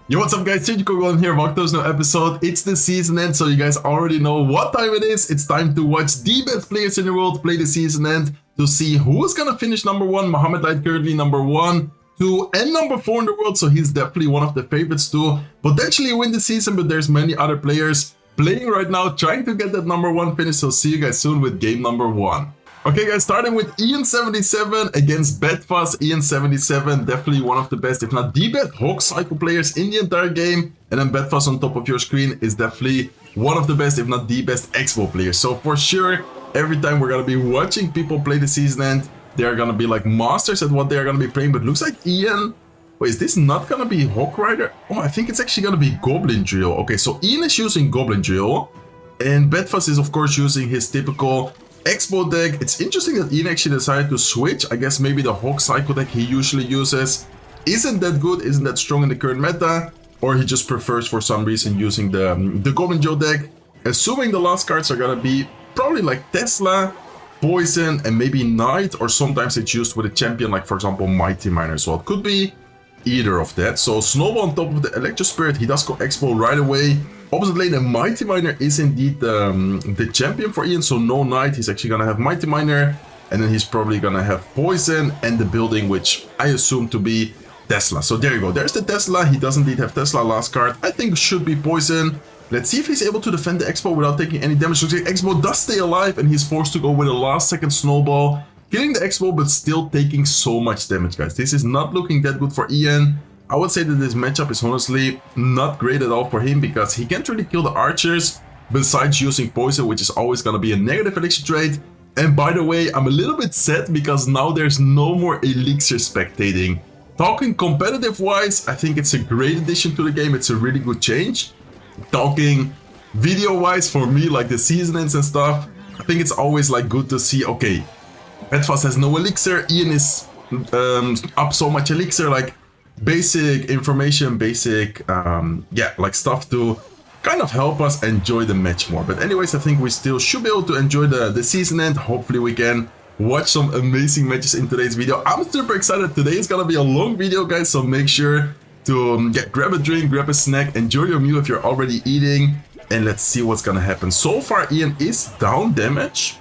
Yo, what's up guys, Goblin here, welcome to this new episode. It's the season end, so you guys already know what time it is. It's time to watch the best players in the world play the season end to see who's gonna finish number 1. Mohamed currently number 1, 2, and number 4 in the world, so he's definitely one of the favorites to potentially win the season, but there's many other players playing right now, trying to get that number 1 finish, so see you guys soon with game number 1. Okay guys, starting with Ian77 against Bedfast. Ian77, definitely one of the best, if not the best Hawk Cycle players in the entire game. And then Bedfast on top of your screen is definitely one of the best, if not the best Expo players. So for sure, every time we're gonna be watching people play the season end, they're gonna be like masters at what they're gonna be playing. But looks like Ian, wait, is this not gonna be Hawk Rider? Oh, I think it's actually gonna be Goblin Drill. Okay, so Ian is using Goblin Drill, and Bedfast is of course using his typical Expo deck. It's interesting that Ian actually decided to switch. I guess maybe the Hawk Cycle deck he usually uses isn't that good, isn't that strong in the current meta, or he just prefers for some reason using the Goblin Joe deck. Assuming the last cards are gonna be probably like Tesla, Poison, and maybe Knight, or sometimes it's used with a champion like for example Mighty Miner. So it could be either of that. So Snowball on top of the Electro Spirit, he does go Expo right away. Opposite lane, the Mighty Miner is indeed the champion for Ian, so no Knight. He's actually gonna have Mighty Miner, and then he's probably gonna have Poison and the building, which I assume to be Tesla. So there you go, there's the Tesla. He does indeed have Tesla. Last card I think should be Poison. Let's see if he's able to defend the Expo without taking any damage. Looks like Expo does stay alive, and he's forced to go with a last second Snowball, killing the Expo but still taking so much damage, guys. This is not looking that good for Ian. I would say that this matchup is honestly not great at all for him, because he can't really kill the archers besides using Poison, which is always going to be a negative elixir trade. And by the way, I'm a little bit sad because now there's no more elixir spectating. Talking competitive wise, I think it's a great addition to the game. It's a really good change. Talking video wise, for me, like the season ends and stuff, I think it's always like good to see, okay, Bedfast has no elixir, Ian is up so much elixir, like basic information, basic yeah, like stuff to kind of help us enjoy the match more. But anyways, I think we still should be able to enjoy the season end. Hopefully we can watch some amazing matches in today's video. I'm super excited. Today is gonna be a long video, guys, so make sure to grab a drink, grab a snack, enjoy your meal if you're already eating, and let's see what's gonna happen. So far Ian is down damage,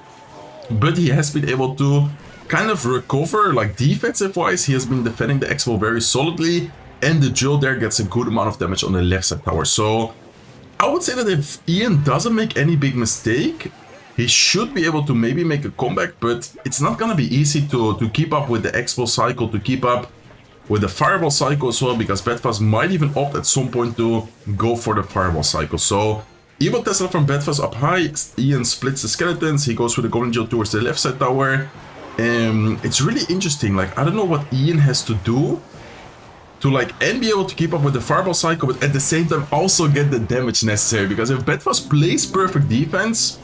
but he has been able to kind of recover, like defensive wise. He has been defending the Expo very solidly, and the drill there gets a good amount of damage on the left side tower. So I would say that if Ian doesn't make any big mistake, he should be able to maybe make a comeback, but it's not gonna be easy to keep up with the Expo cycle, to keep up with the Fireball cycle as well, because Bedfast might even opt at some point to go for the Fireball cycle. So Evil Tesla from Bedfast up high, Ian splits the skeletons, he goes with the Golden Drill towards the left side tower. It's really interesting, like I don't know what Ian has to do to like and be able to keep up with the Fireball cycle, but at the same time also get the damage necessary, because if Bedfast plays perfect defense,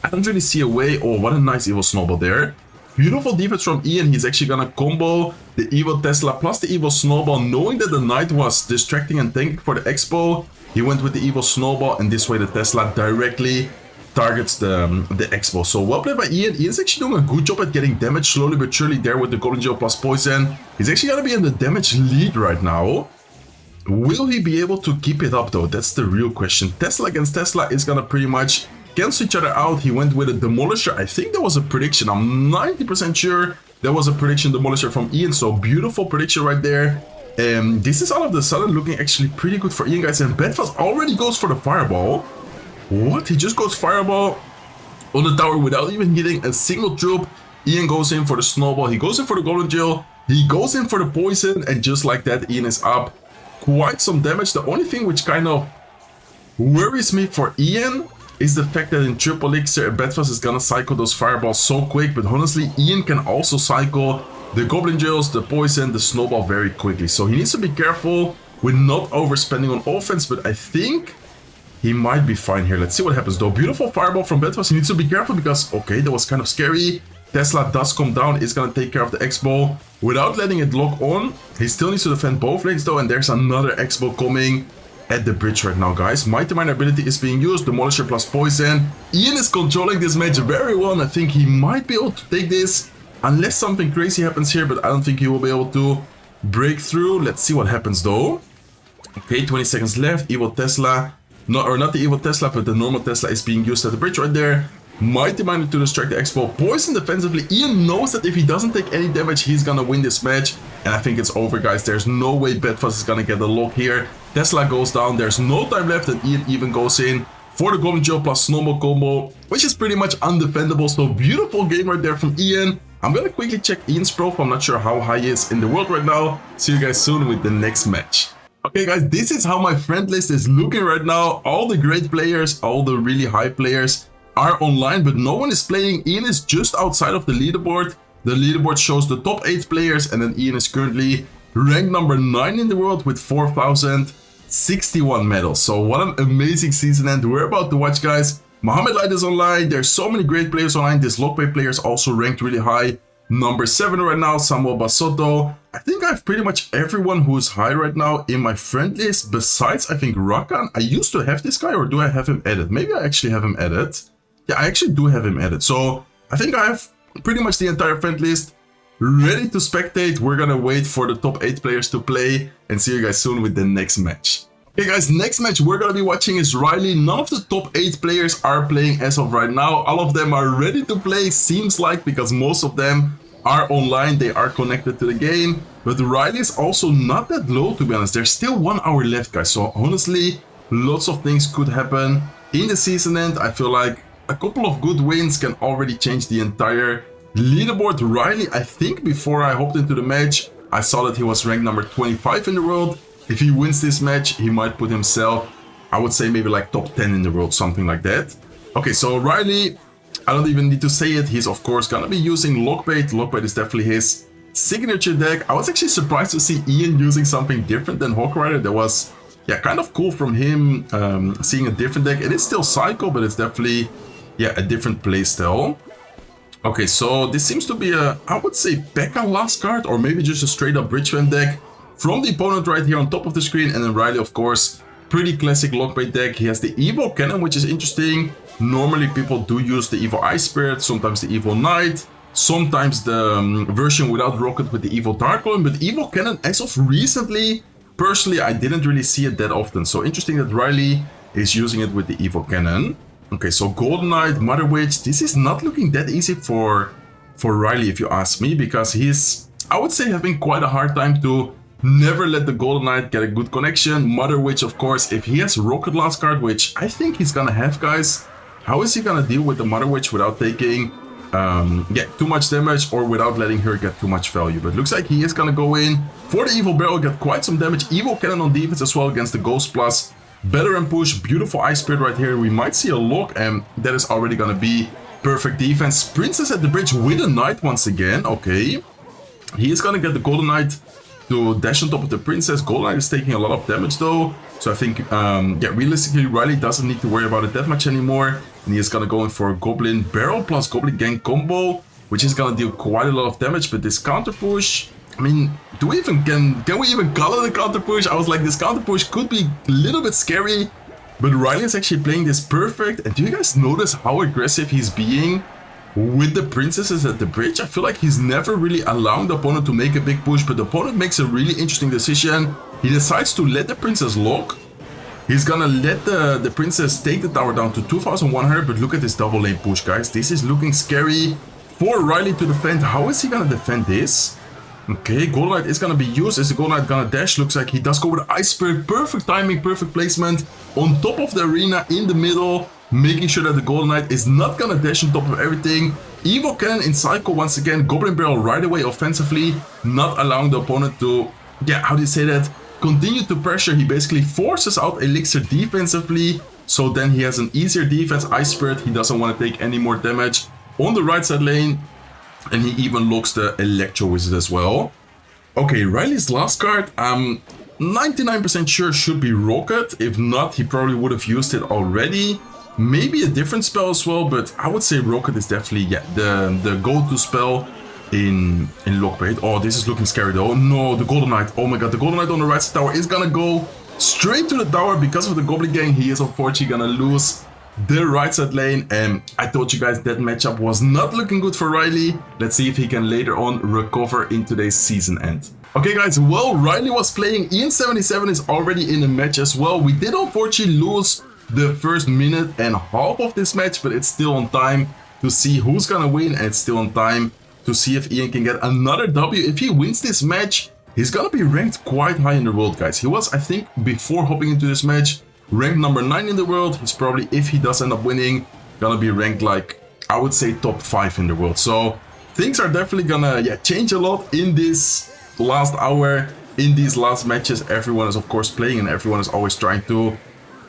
I don't really see a way. Oh, what a nice Evil Snowball there. Beautiful defense from Ian. He's actually gonna combo the Evil Tesla plus the Evil Snowball, knowing that the Knight was distracting and tanking for the Expo. He went with the Evil Snowball, and this way the Tesla directly targets the Expo. So well played by Ian. Ian's actually doing a good job at getting damage slowly but surely there with the Golden Geo plus Poison. He's actually gonna be in the damage lead right now. Will he be able to keep it up though? That's the real question. Tesla against Tesla is gonna pretty much cancel each other out. He went with a Demolisher. I think that was a prediction. I'm 90% sure that was a prediction Demolisher from Ian. So beautiful prediction right there. This is all of a sudden looking actually pretty good for Ian, guys. And Bedfast already goes for the Fireball. What? He just goes Fireball on the tower without even hitting a single troop. Ian goes in for the Snowball. He goes in for the Golden Drill. He goes in for the Poison. And just like that, Ian is up quite some damage. The only thing which kind of worries me for Ian is the fact that in triple elixir, Bedfast is gonna cycle those Fireballs so quick. But honestly, Ian can also cycle the Goblin Drills, the Poison, the Snowball very quickly. So he needs to be careful with not overspending on offense. But I think he might be fine here. Let's see what happens though. Beautiful Fireball from Bedfast. He needs to be careful because, okay, that was kind of scary. Tesla does come down, is going to take care of the Expo without letting it lock on. He still needs to defend both lanes though, and there's another Expo coming at the bridge right now, guys. Mighty Miner ability is being used, Demolisher plus Poison. Ian is controlling this match very well, and I think he might be able to take this unless something crazy happens here, but I don't think he will be able to break through. Let's see what happens though. Okay, 20 seconds left. Evil Tesla. No, or not the Evil Tesla, but the normal Tesla is being used at the bridge right there. Mighty Miner to distract the Expo. Poison defensively. Ian knows that if he doesn't take any damage, he's gonna win this match. And I think it's over, guys. There's no way Bedfast is gonna get the lock here. Tesla goes down. There's no time left, and Ian even goes in for the Goblin Joe plus snowball combo, which is pretty much undefendable. So beautiful game right there from Ian. I'm gonna quickly check Ian's profile. I'm not sure how high he is in the world right now. See you guys soon with the next match. Okay guys, this is how my friend list is looking right now. All the great players, all the really high players are online, but no one is playing. Ian is just outside of the leaderboard. The leaderboard shows the top 8 players, and then Ian is currently ranked number 9 in the world with 4,061 medals. So what an amazing season end we're about to watch, guys. Mohamed Light is online. There's so many great players online. This Lockbait player is also ranked really high. Number 7 right now, Samuel Basotto. I think I have pretty much everyone who is high right now in my friend list, besides I think Rakan. I used to have this guy, or do I have him added? Maybe I actually have him added. Yeah, I actually do have him added. So I think I have pretty much the entire friend list ready to spectate. We're gonna wait for the top 8 players to play and see you guys soon with the next match. Okay guys, next match we're gonna be watching is Riley. None of the top 8 players are playing as of right now. All of them are ready to play, seems like, because most of them are online, they are connected to the game. But Riley is also not that low, to be honest. There's still 1 hour left, guys. So honestly, lots of things could happen in the season end. I feel like a couple of good wins can already change the entire leaderboard. Riley, I think before I hopped into the match, I saw that he was ranked number 25 in the world. If he wins this match, he might put himself, I would say maybe like top 10 in the world, something like that. Okay, so Riley, I don't even need to say it. He's of course gonna be using Lockbait. Lockbait is definitely his signature deck. I was actually surprised to see Ian using something different than Hawk Rider. That was, yeah, kind of cool from him, seeing a different deck. It is still Psycho, but it's definitely, yeah, a different playstyle. Okay, so this seems to be a, I would say, P.E.K.K.A last card, or maybe just a straight up Bridgefan deck from the opponent right here on top of the screen. And then Riley, of course, pretty classic Lockbait deck. He has the Evo Cannon, which is interesting. Normally people do use the Evo Ice Spirit, sometimes the Evo Knight, sometimes the version without Rocket with the Evo Dark Golem. But Evo Cannon, as of recently, personally, I didn't really see it that often. So interesting that Riley is using it with the Evo Cannon. Okay, so Golden Knight, Mother Witch. This is not looking that easy for Riley, if you ask me, because he's, I would say, having quite a hard time to never let the Golden Knight get a good connection. Mother Witch, of course, if he has Rocket last card, which I think he's gonna have, guys, how is he gonna deal with the Mother Witch without taking too much damage, or without letting her get too much value? But looks like he is gonna go in for the Evil Barrel, get quite some damage. Evo Cannon on defense as well against the Ghost Plus. Better and push, beautiful Ice Spirit right here. We might see a lock, and that is already gonna be perfect defense. Princess at the bridge with a Knight once again. Okay, he is gonna get the Golden Knight to dash on top of the Princess. Golden Knight is taking a lot of damage though, so I think yeah, realistically Riley doesn't need to worry about it that much anymore, and he is gonna go in for a Goblin Barrel plus Goblin Gang combo, which is gonna deal quite a lot of damage. But this counter push, I mean, do we even can we even call it a counter push? I was like, this counter push could be a little bit scary, but Riley is actually playing this perfect. And do you guys notice how aggressive he's being with the princesses at the bridge? I feel like he's never really allowing the opponent to make a big push, but the opponent makes a really interesting decision. He decides to let the princess lock. He's gonna let the princess take the tower down to 2,100, but look at this double lane push, guys. This is looking scary for Riley to defend. How is he gonna defend this? Okay, Golden Knight is gonna be used. Is the Golden Knight gonna dash? Looks like he does go with Ice Spirit. Perfect timing, perfect placement on top of the arena in the middle, making sure that the Golden Knight is not gonna dash on top of everything. Evo Cannon in Psycho once again. Goblin Barrel right away offensively, not allowing the opponent to, yeah, how do you say that? Continue to pressure. He basically forces out Elixir defensively, so then he has an easier defense. Ice Spirit, he doesn't want to take any more damage on the right side lane, and he even locks the Electro Wizard as well. Okay, Riley's last card, I'm 99% sure should be Rocket. If not, he probably would have used it already. Maybe a different spell as well, but I would say Rocket is definitely, yeah, the go-to spell in Lockbait. Oh, this is looking scary though. No, the Golden Knight. Oh my god, the Golden Knight on the right side tower is gonna go straight to the tower. Because of the Goblin Gang, he is unfortunately gonna lose the right side lane. And I told you guys that matchup was not looking good for Riley. Let's see if he can later on recover in today's season end. Okay guys, well, Riley was playing, Ian77 is already in the match as well. We did unfortunately lose the first minute and half of this match, but it's still on time to see who's gonna win, and it's still on time to see if Ian can get another W. If he wins this match, he's gonna be ranked quite high in the world, guys. He was, I think, before hopping into this match, ranked number 9 in the world. He's probably, if he does end up winning, gonna be ranked like, I would say, top 5 in the world. So things are definitely gonna change a lot in this last hour. In these last matches, everyone is of course playing, and everyone is always trying to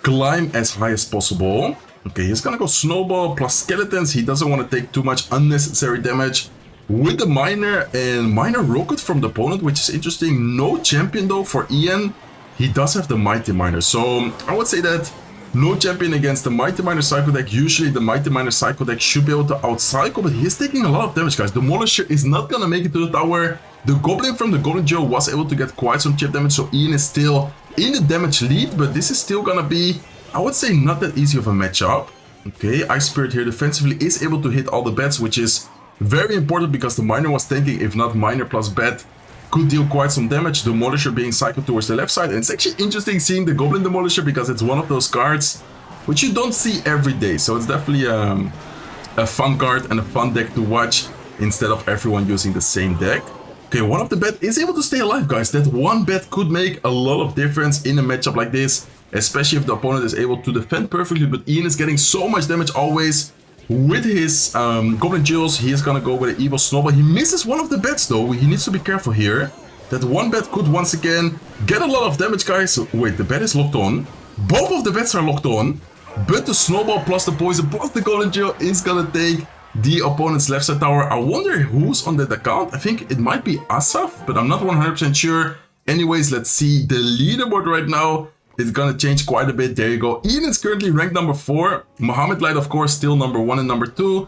climb as high as possible. Okay, he's gonna go snowball plus skeletons. He doesn't want to take too much unnecessary damage with the miner, and miner rocket from the opponent, which is interesting. No champion though for Ian. He does have the mighty miner, so I would say that no champion against the mighty miner cycle deck. Usually the mighty miner cycle deck should be able to outcycle, but he's taking a lot of damage, guys. The Demolisher is not gonna make it to the tower. The Goblin from the Golden Joe was able to get quite some chip damage, so Ian is still in the damage lead, but this is still gonna be, I would say, not that easy of a matchup. Okay, Ice Spirit here defensively is able to hit all the bats, which is very important because the miner was tanking. If not, miner plus bat could deal quite some damage. The Demolisher being cycled towards the left side, and it's actually interesting seeing the Goblin Demolisher because it's one of those cards which you don't see every day, so it's definitely a fun card and a fun deck to watch instead of everyone using the same deck. Okay, one of the bet is able to stay alive, guys. That one bet could make a lot of difference in a matchup like this, especially if the opponent is able to defend perfectly, but Ian is getting so much damage always with his Goblin Jewels. He is gonna go with an Evil Snowball. He misses one of the bets though. He needs to be careful here. That one bet could once again get a lot of damage, guys. Wait, the bet is locked on. Both of the bets are locked on, but the Snowball plus the Poison plus the Goblin Jewel is gonna take the opponent's left side tower. I wonder who's on that account. I think it might be Asaf, but I'm not 100% sure. Anyways, let's see the leaderboard right now. It's gonna change quite a bit. There you go. Ian is currently ranked number 4. Mohamed Light, of course, still number 1 and number 2.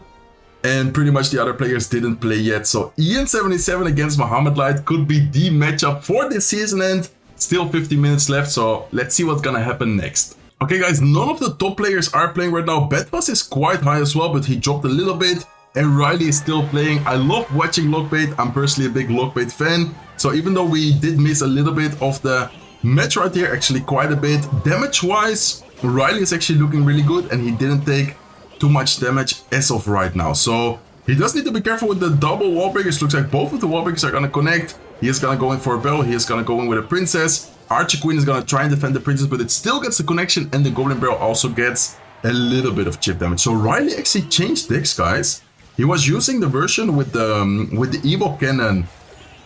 And pretty much the other players didn't play yet. So Ian77 against Mohamed Light could be the matchup for this season end. Still 50 minutes left, so let's see what's gonna happen next. Okay guys, none of the top players are playing right now. Betwas is quite high as well, but he dropped a little bit. And Riley is still playing. I love watching Lockbait. I'm personally a big Lockbait fan. So even though we did miss a little bit of the match right here, actually quite a bit, damage-wise, Riley is actually looking really good, and he didn't take too much damage as of right now. So he does need to be careful with the double wall breakers. Looks like both of the wall breakers are going to connect. He is going to go in for a barrel. He is going to go in with a princess. Archer Queen is going to try and defend the princess, but it still gets the connection, and the Goblin Barrel also gets a little bit of chip damage. So Riley actually changed decks, guys. He was using the version with the Evil Cannon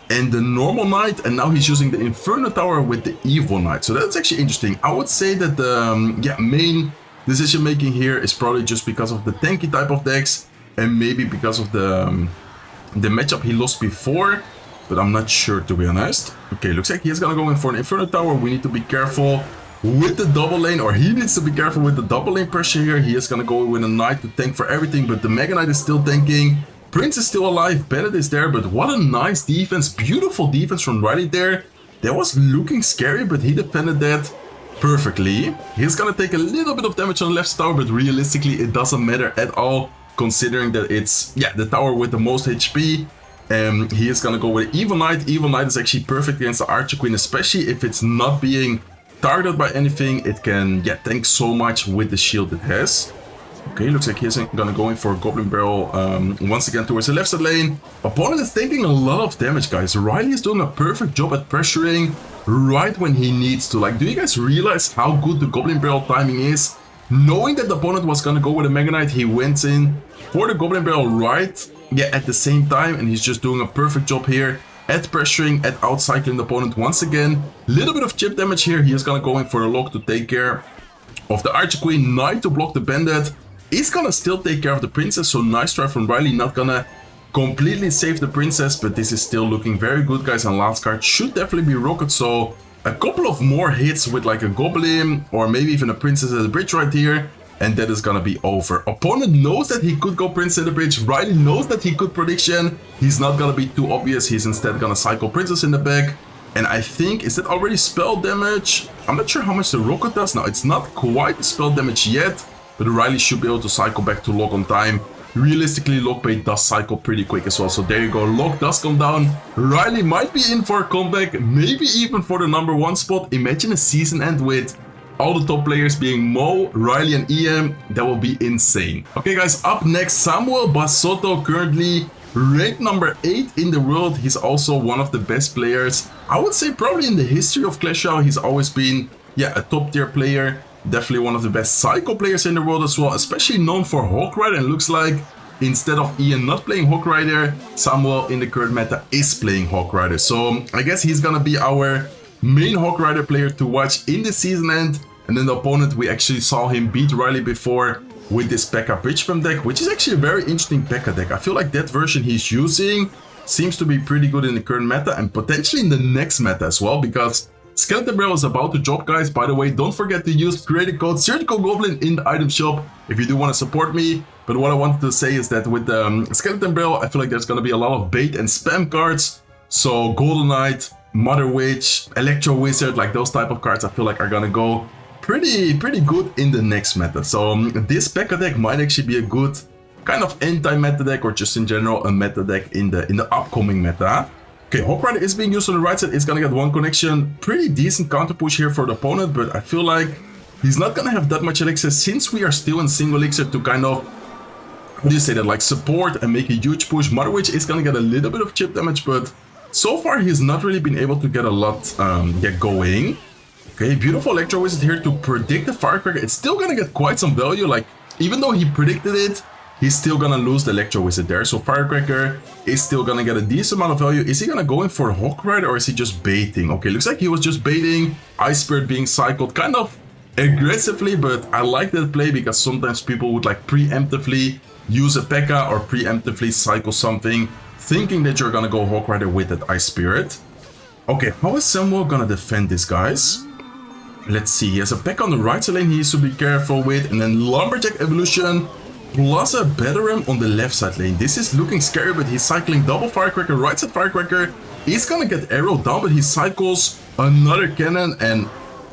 and the normal knight, and now he's using the Inferno Tower with the Evil Knight. So that's actually interesting. I would say that the main decision making here is probably just because of the tanky type of decks, and maybe because of the matchup he lost before, but I'm not sure, to be honest. Okay, looks like he's gonna go in for an Inferno Tower. We need to be careful with the double lane, or he needs to be careful with the double lane pressure here. He is gonna go with a knight to tank for everything, but the Mega Knight is still tanking. Prince is still alive, Bennett is there, but what a nice defense, beautiful defense from Riley there. That was looking scary, but he defended that perfectly. He's gonna take a little bit of damage on the left tower, but realistically it doesn't matter at all, considering that it's the tower with the most HP. He is gonna go with Evil Knight. Evil Knight is actually perfect against the Archer Queen, especially if it's not being targeted by anything. It can tank so much with the shield it has. Okay, looks like he's gonna go in for a Goblin Barrel once again towards the left side lane. Opponent is taking a lot of damage, guys. Riley is doing a perfect job at pressuring right when he needs to. Like, do you guys realize how good the Goblin Barrel timing is? Knowing that the opponent was gonna go with a Mega Knight, he went in for the Goblin Barrel right at the same time, and he's just doing a perfect job here at pressuring, at outcycling the opponent once again. Little bit of chip damage here. He is gonna go in for a lock to take care of the Archer Queen. Knight to block the Bandit. He's gonna still take care of the princess, so nice try from Riley. Not gonna completely save the princess, but this is still looking very good, guys. And last card should definitely be Rocket, so a couple of more hits with like a Goblin or maybe even a princess at the bridge right here, and that is gonna be over. Opponent knows that he could go princess at the bridge. Riley knows that he could prediction. He's not gonna be too obvious. He's instead gonna cycle princess in the back. And I think, is that already spell damage? I'm not sure how much the Rocket does now. It's not quite spell damage yet. but Riley should be able to cycle back to Locke on time. Realistically, Lockbait does cycle pretty quick as well, so there you go. Locke does come down. Riley might be in for a comeback, maybe even for the #1 spot. Imagine a season end with all the top players being Mo, Riley and EM. That will be insane. Okay guys, up next, Samuel Basotto, currently ranked #8 in the world. He's also one of the best players, I would say probably in the history of Clash Royale. He's always been, yeah, a top tier player. Definitely one of the best Psycho players in the world as well, especially known for Hawk Rider. And looks like instead of Ian not playing Hawk Rider, Samuel in the current meta is playing Hawk Rider. So I guess he's gonna be our main Hawk Rider player to watch in the season end. And then the opponent, we actually saw him beat Riley before with this P.E.K.K.A. Bridge Pump deck, which is actually a very interesting P.E.K.K.A. deck. I feel like that version he's using seems to be pretty good in the current meta and potentially in the next meta as well, because Skeleton Barrel is about to drop, guys. By the way, don't forget to use creator code Surgical Goblin in the item shop if you do want to support me. But what I wanted to say is that with the Skeleton Barrel, I feel like there's going to be a lot of bait and spam cards. So Golden Knight, Mother Witch, Electro Wizard, like those type of cards I feel like are going to go pretty good in the next meta. So this P.E.K.K.A. deck might actually be a good kind of anti meta deck, or just in general a meta deck in the upcoming meta. Okay, Hawk Rider is being used on the right side. It's gonna get one connection. Pretty decent counter push here for the opponent, but I feel like he's not gonna have that much elixir since we are still in single elixir to kind of, how do you say that, like support and make a huge push. Mother Witch is gonna get a little bit of chip damage, but so far he's not really been able to get a lot get going. Okay, beautiful Electro Wizard here to predict the Firecracker. It's still gonna get quite some value, like even though he predicted it, he's still gonna lose the Electro Wizard there. So Firecracker is still gonna get a decent amount of value. Is he gonna go in for Hawk Rider or is he just baiting? Okay, looks like he was just baiting. Ice Spirit being cycled kind of aggressively, but I like that play because sometimes people would like preemptively use a P.E.K.K.A. or preemptively cycle something, thinking that you're gonna go Hawk Rider with that Ice Spirit. Okay, how is Samuel gonna defend this, guys? Let's see, he has a P.E.K.K.A. on the right side lane he needs to be careful with, and then Lumberjack Evolution plus a Batteram on the left side lane. This is looking scary, but he's cycling double Firecracker, right side Firecracker. He's gonna get arrowed down, but he cycles another cannon, and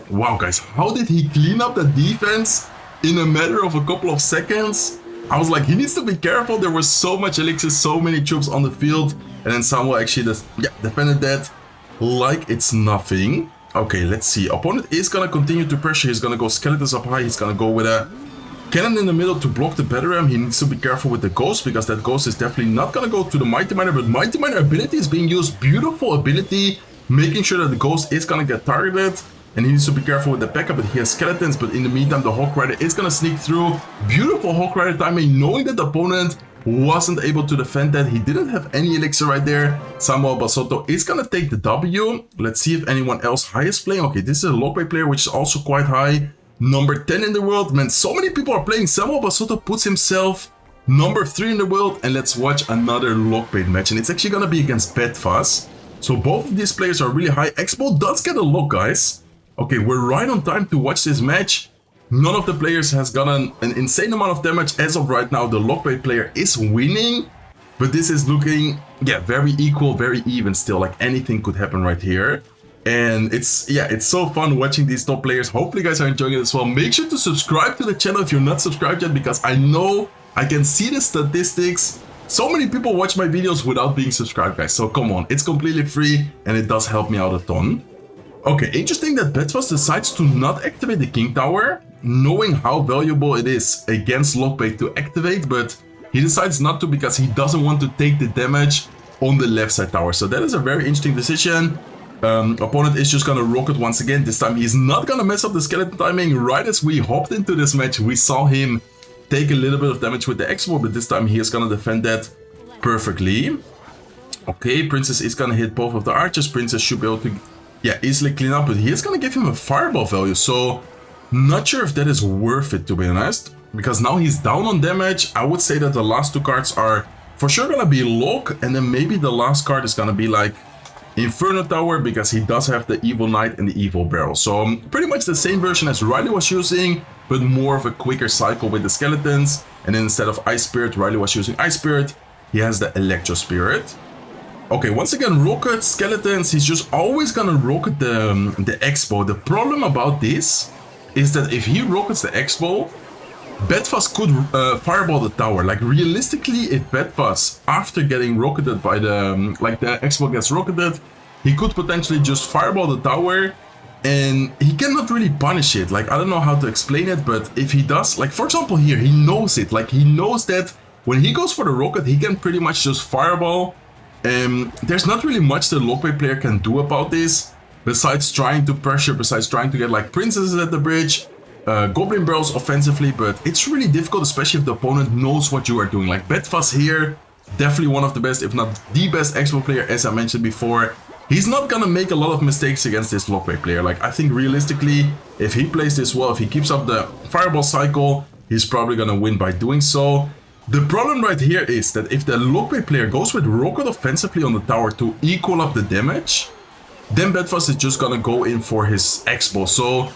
wow, guys, how did he clean up the defense in a matter of a couple of seconds? I was like, he needs to be careful. There was so much elixir, so many troops on the field, and then Samuel actually just, yeah, defended that like it's nothing. Okay, let's see. Opponent is gonna continue to pressure. He's gonna go skeletons up high. He's gonna go with a cannon in the middle to block the Batteram. He needs to be careful with the Ghost because that Ghost is definitely not gonna go to the Mighty Miner, but Mighty Miner ability is being used. Beautiful ability, making sure that the Ghost is gonna get targeted, and he needs to be careful with the P.E.K.K.A. but he has skeletons. But in the meantime, the Hawk Rider is gonna sneak through. Beautiful Hawk Rider timing, knowing that the opponent wasn't able to defend that. He didn't have any elixir right there. Samuel Basotto is gonna take the W. Let's see if anyone else high is playing. Okay, this is a Lockbait player, which is also quite high. Number 10 in the world. Man, so many people are playing. Samuel Basotto puts himself number 3 in the world. And let's watch another Lockbait match. And it's actually gonna be against Bedfast. So both of these players are really high. Expo does get a lock, guys. Okay, we're right on time to watch this match. None of the players has gotten an insane amount of damage. As of right now, the Lockbait player is winning. But this is looking, yeah, very equal, very even still. Like anything could happen right here. And it's, yeah, it's so fun watching these top players. Hopefully you guys are enjoying it as well. Make sure to subscribe to the channel if you're not subscribed yet, because I know I can see the statistics. So many people watch my videos without being subscribed, guys. So come on, it's completely free and it does help me out a ton. Okay, interesting that Bedfast decides to not activate the King Tower, knowing how valuable it is against Lockbait to activate, but he decides not to because he doesn't want to take the damage on the left side tower. So that is a very interesting decision. Opponent is just gonna rocket once again. This time he's not gonna mess up the skeleton timing. Right as we hopped into this match, we saw him take a little bit of damage with the Expo, but this time he is gonna defend that perfectly. Okay, Princess is gonna hit both of the archers. Princess should be able to, yeah, easily clean up, but he is gonna give him a fireball value. So not sure if that is worth it, to be honest, because now he's down on damage. I would say that the last two cards are for sure gonna be Lock, and then maybe the last card is gonna be like Inferno Tower, because he does have the Evil Knight and the Evil Barrel. So pretty much the same version as Riley was using, but more of a quicker cycle with the skeletons. And then instead of Ice Spirit, Riley was using Ice Spirit. He has the Electro Spirit. Okay, once again, rocket skeletons. He's just always gonna rocket the Expo. The problem about this is that if he rockets the Expo, Bedfast could fireball the tower. Like realistically, if Bedfast, after getting rocketed by the the Expo gets rocketed, he could potentially just fireball the tower, and he cannot really punish it. Like I don't know how to explain it, but if he does, like for example here, he knows it. Like he knows that when he goes for the rocket, he can pretty much just fireball. There's not really much the Lockbait player can do about this, besides trying to pressure, besides trying to get like princesses at the bridge. Goblin barrels offensively, but it's really difficult, especially if the opponent knows what you are doing. Like Bedfast here, definitely one of the best, if not the best Expo player, as I mentioned before. He's not gonna make a lot of mistakes against this Lockbait player. Like I think realistically, if he plays this well, if he keeps up the fireball cycle, he's probably gonna win by doing so. The problem right here is that if the Lockbait player goes with rocket offensively on the tower to equal up the damage, then Bedfast is just gonna go in for his Expo. So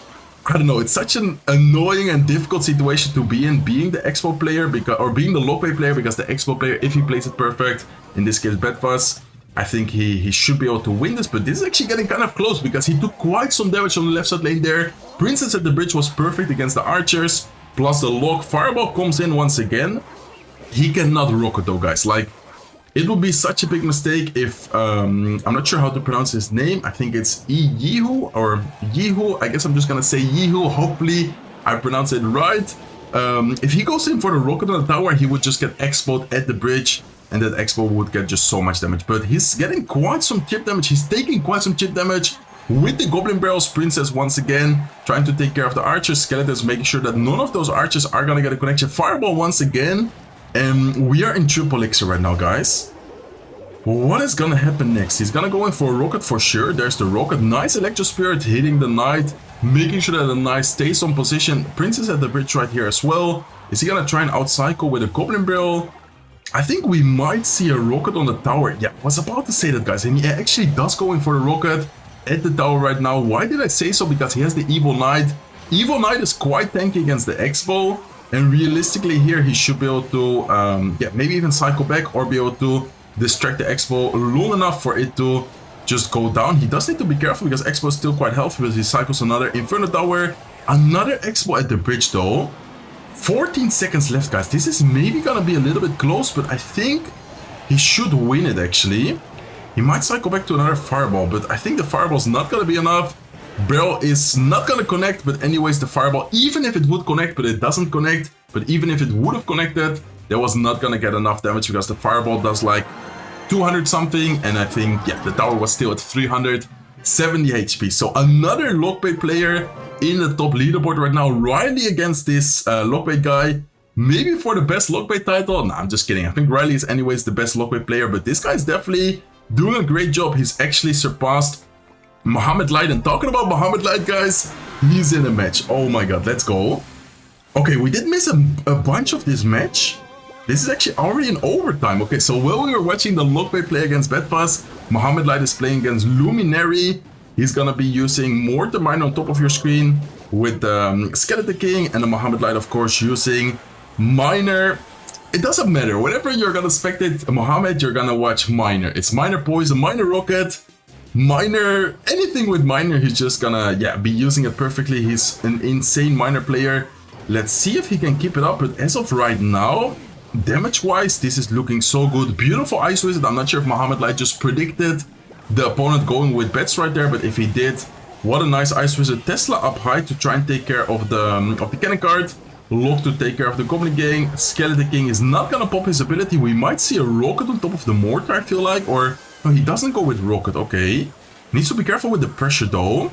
I don't know, it's such an annoying and difficult situation to be in, being the Expo player, because, or being the Lockbait player, because the Expo player, if he plays it perfect, in this case Bedfast, I think he should be able to win this, but this is actually getting kind of close, because he took quite some damage on the left side lane there. Princess at the bridge was perfect against the archers, plus the lock. Fireball comes in once again. He cannot rocket though, guys. Like, it would be such a big mistake if, I'm not sure how to pronounce his name. I think it's Yehu or Yehu. I guess I'm just gonna say Yehu. Hopefully I pronounce it right. If he goes in for the rocket on the tower, he would just get explode at the bridge, and that Expo would get just so much damage. But he's getting quite some chip damage. He's taking quite some chip damage with the Goblin Barrels. Princess once again trying to take care of the archers. Skeletons making sure that none of those archers are gonna get a connection. Fireball once again. And we are in triple elixir right now, guys. What is gonna happen next? He's gonna go in for a rocket for sure. There's the rocket. Nice Electro Spirit hitting the knight, making sure that the knight stays on position. Princess at the bridge right here as well. Is he gonna try and outcycle with a Goblin Barrel? I think we might see a rocket on the tower. Yeah, I was about to say that, guys. And he actually does go in for the rocket at the tower right now. Why did I say so? Because he has the Evil Knight. Evil Knight is quite tanky against the Expo. And realistically here, he should be able to, yeah, maybe even cycle back or be able to distract the Expo long enough for it to just go down. He does need to be careful because Expo is still quite healthy, because he cycles another Inferno Tower. Another Expo at the bridge though. 14 seconds left, guys. This is maybe gonna be a little bit close, but I think he should win it actually. He might cycle back to another Fireball, but I think the Fireball's not gonna be enough. Barrel is not gonna connect, but anyways, the Fireball, even if it would connect, but it doesn't connect, but even if it would have connected, that was not gonna get enough damage, because the Fireball does like 200 something, and I think, yeah, the tower was still at 370 HP. So another Lockbait player in the top leaderboard right now. Riley against this Lockbait guy, maybe for the best Lockbait title. No, I'm just kidding. I think Riley is anyways the best Lockbait player, but this guy is definitely doing a great job. He's actually surpassed Mohamed Light. And talking about Mohamed Light, guys, he's in a match. Oh my god, let's go. Okay, we did miss a bunch of this match. This is actually already in overtime. Okay, so while we were watching the Lockbait play against Bedfast, Mohamed Light is playing against Luminary. He's gonna be using Mortar Mine on top of your screen with Skeleton King, and the Mohamed Light, of course, using Miner. It doesn't matter. Whenever you're gonna spectate Mohamed, you're gonna watch Miner. It's Miner Poison, Miner Rocket, Miner, anything with Miner, he's just gonna, yeah, be using it perfectly. He's an insane Miner player. Let's see if he can keep it up, but as of right now, damage-wise, this is looking so good. Beautiful Ice Wizard. I'm not sure if Mohamed Light just predicted the opponent going with bets right there, but if he did, what a nice Ice Wizard. Tesla up high to try and take care of the cannon card. Lock to take care of the Goblin Gang. Skeleton King is not gonna pop his ability. We might see a rocket on top of the mortar, I feel like, or no, he doesn't go with rocket. Okay, needs to be careful with the pressure though.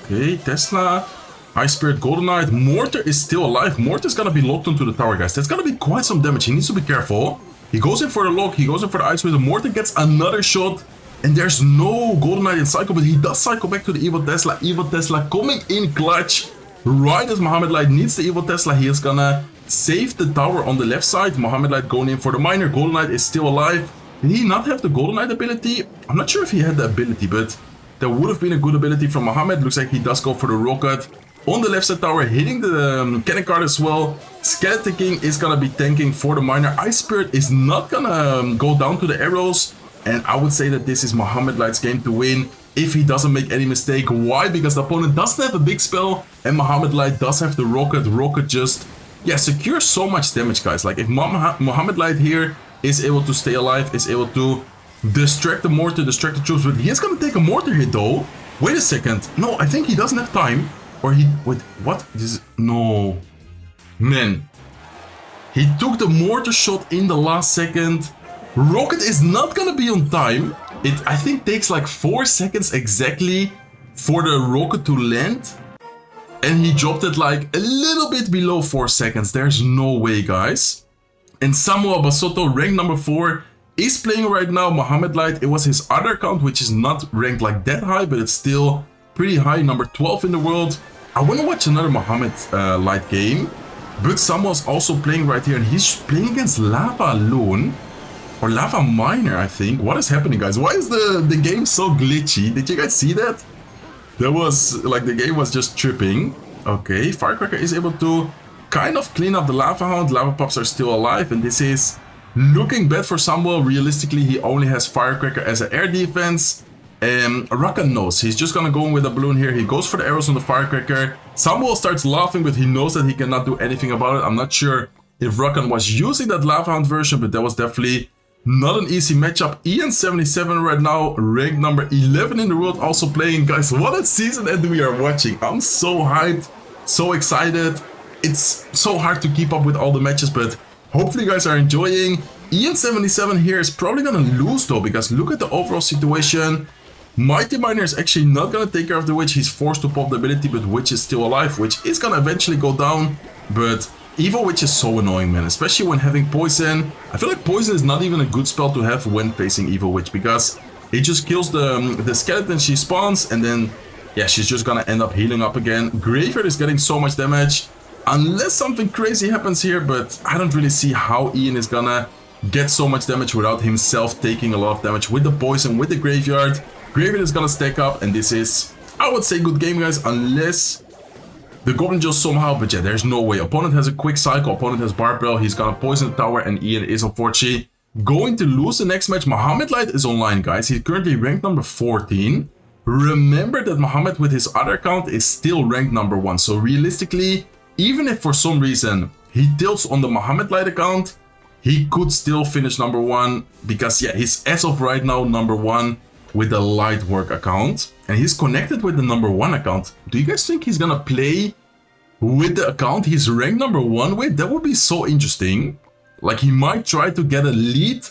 Okay, Tesla, Ice Spirit, Golden Knight. Mortar is still alive. Mortar's gonna be locked onto the tower, guys. That's gonna be quite some damage. He needs to be careful. He goes in for the lock. He goes in for the Ice Wizard. Mortar gets another shot. And there's no Golden Knight in cycle, but he does cycle back to the Evil Tesla. Evil Tesla coming in clutch. Right as Mohamed Light needs the Evil Tesla, he is gonna save the tower on the left side. Mohamed Light going in for the Miner. Golden Knight is still alive. Did he not have the Golden Knight ability? I'm not sure if he had the ability, but there would have been a good ability from Mohamed. Looks like he does go for the rocket on the left side tower, hitting the cannon card as well. Skeleton King is gonna be tanking for the Miner. Ice Spirit is not gonna go down to the arrows. And I would say that this is Mohamed Light's game to win if he doesn't make any mistake. Why? Because the opponent doesn't have a big spell and Mohamed Light does have the rocket. Rocket just yeah, secure so much damage, guys. Like if Mohamed Light here is able to stay alive, is able to distract the mortar, distract the troops, but he is gonna take a mortar hit though. Wait a second. No, I think he doesn't have time. Or he, wait, what? This is, no. Man. He took the mortar shot in the last second. Rocket is not gonna be on time. It, I think, takes like 4 seconds exactly for the rocket to land. And he dropped it like a little bit below 4 seconds. There's no way, guys. And Samuel Basotto, rank number 4, is playing right now. Mohamed Light, it was his other account, which is not ranked like that high, but it's still pretty high, number 12 in the world. I want to watch another Mohamed Light game, but Samuel's also playing right here, and he's playing against Lava Loon, or Lava Miner, I think. What is happening, guys? Why is the game so glitchy? Did you guys see that? That was, like, the game was just tripping. Okay, Firecracker is able to kind of clean up the Lava Hound. Lava Pups are still alive, and this is looking bad for Samuel. Realistically, he only has Firecracker as an air defense. Rakan knows. He's just gonna go in with a balloon here. He goes for the arrows on the Firecracker. Samuel starts laughing, but he knows that he cannot do anything about it. I'm not sure if Rakan was using that Lava Hound version, but that was definitely not an easy matchup. Ian77 right now, ranked number 11 in the world, also playing. Guys, what a season end we are watching. I'm so hyped, so excited. It's so hard to keep up with all the matches, but hopefully you guys are enjoying. Ian77 here is probably gonna lose though, because look at the overall situation. Mighty Miner is actually not gonna take care of the Witch. He's forced to pop the ability, but Witch is still alive, which is gonna eventually go down. But Evil Witch is so annoying, man, especially when having Poison. I feel like Poison is not even a good spell to have when facing Evil Witch, because it just kills the skeleton she spawns, and then, yeah, she's just gonna end up healing up again. Graveyard is getting so much damage, unless something crazy happens here, but I don't really see how Ian is gonna get so much damage without himself taking a lot of damage with the Poison, with the Graveyard. Graveyard is gonna stack up, and this is, I would say, good game, guys, unless the Goblin just somehow, but yeah, there's no way. Opponent has a quick cycle, opponent has Barbell, he's gonna poison the tower, and Ian is unfortunately going to lose the next match. Mohamed Light is online, guys. He's currently ranked number 14. Remember that Mohamed with his other account is still ranked number 1. So realistically, even if for some reason he tilts on the Mohamed Light account, he could still finish number 1, because yeah, he's as of right now number 1 with the Lightwork account, and he's connected with the number 1 account. Do you guys think he's gonna play with the account he's ranked number 1 with? That would be so interesting. Like, he might try to get a lead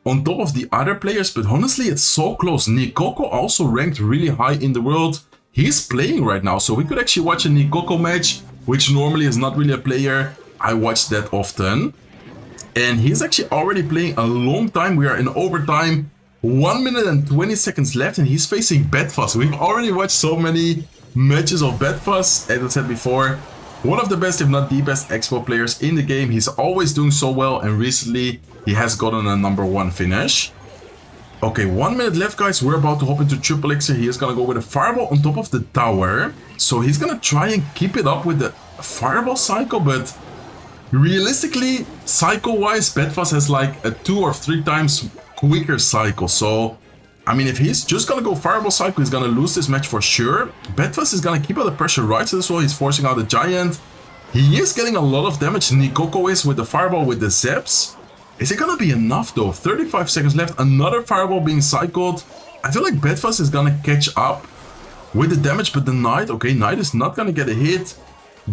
on top of the other players, but honestly, it's so close. Nikoko also ranked really high in the world. He's playing right now, so we could actually watch a Nikoko match, which normally is not really a player I watch that often. And he's actually already playing a long time. We are in overtime. 1 minute and 20 seconds left, and he's facing Bedfuzz. We've already watched so many matches of Bedfuzz. As I said before, one of the best, if not the best, Expo players in the game. He's always doing so well, and recently he has gotten a number 1 finish. Okay, 1 minute left, guys. We're about to hop into Triple Elixir. He is gonna go with a Fireball on top of the tower. So he's gonna try and keep it up with the Fireball cycle, but realistically, cycle-wise, Bedfuzz has like a 2 or 3 times quicker cycle. So I mean, if he's just gonna go Fireball cycle, he's gonna lose this match for sure. Bedfuzz is gonna keep out the pressure right as well. He's forcing out the Giant. He is getting a lot of damage. Nikoko is with the Fireball with the Zeps. Is it gonna be enough though? 35 seconds left, another Fireball being cycled. I feel like Bedfuzz is gonna catch up with the damage, but the Knight, okay, Knight is not gonna get a hit.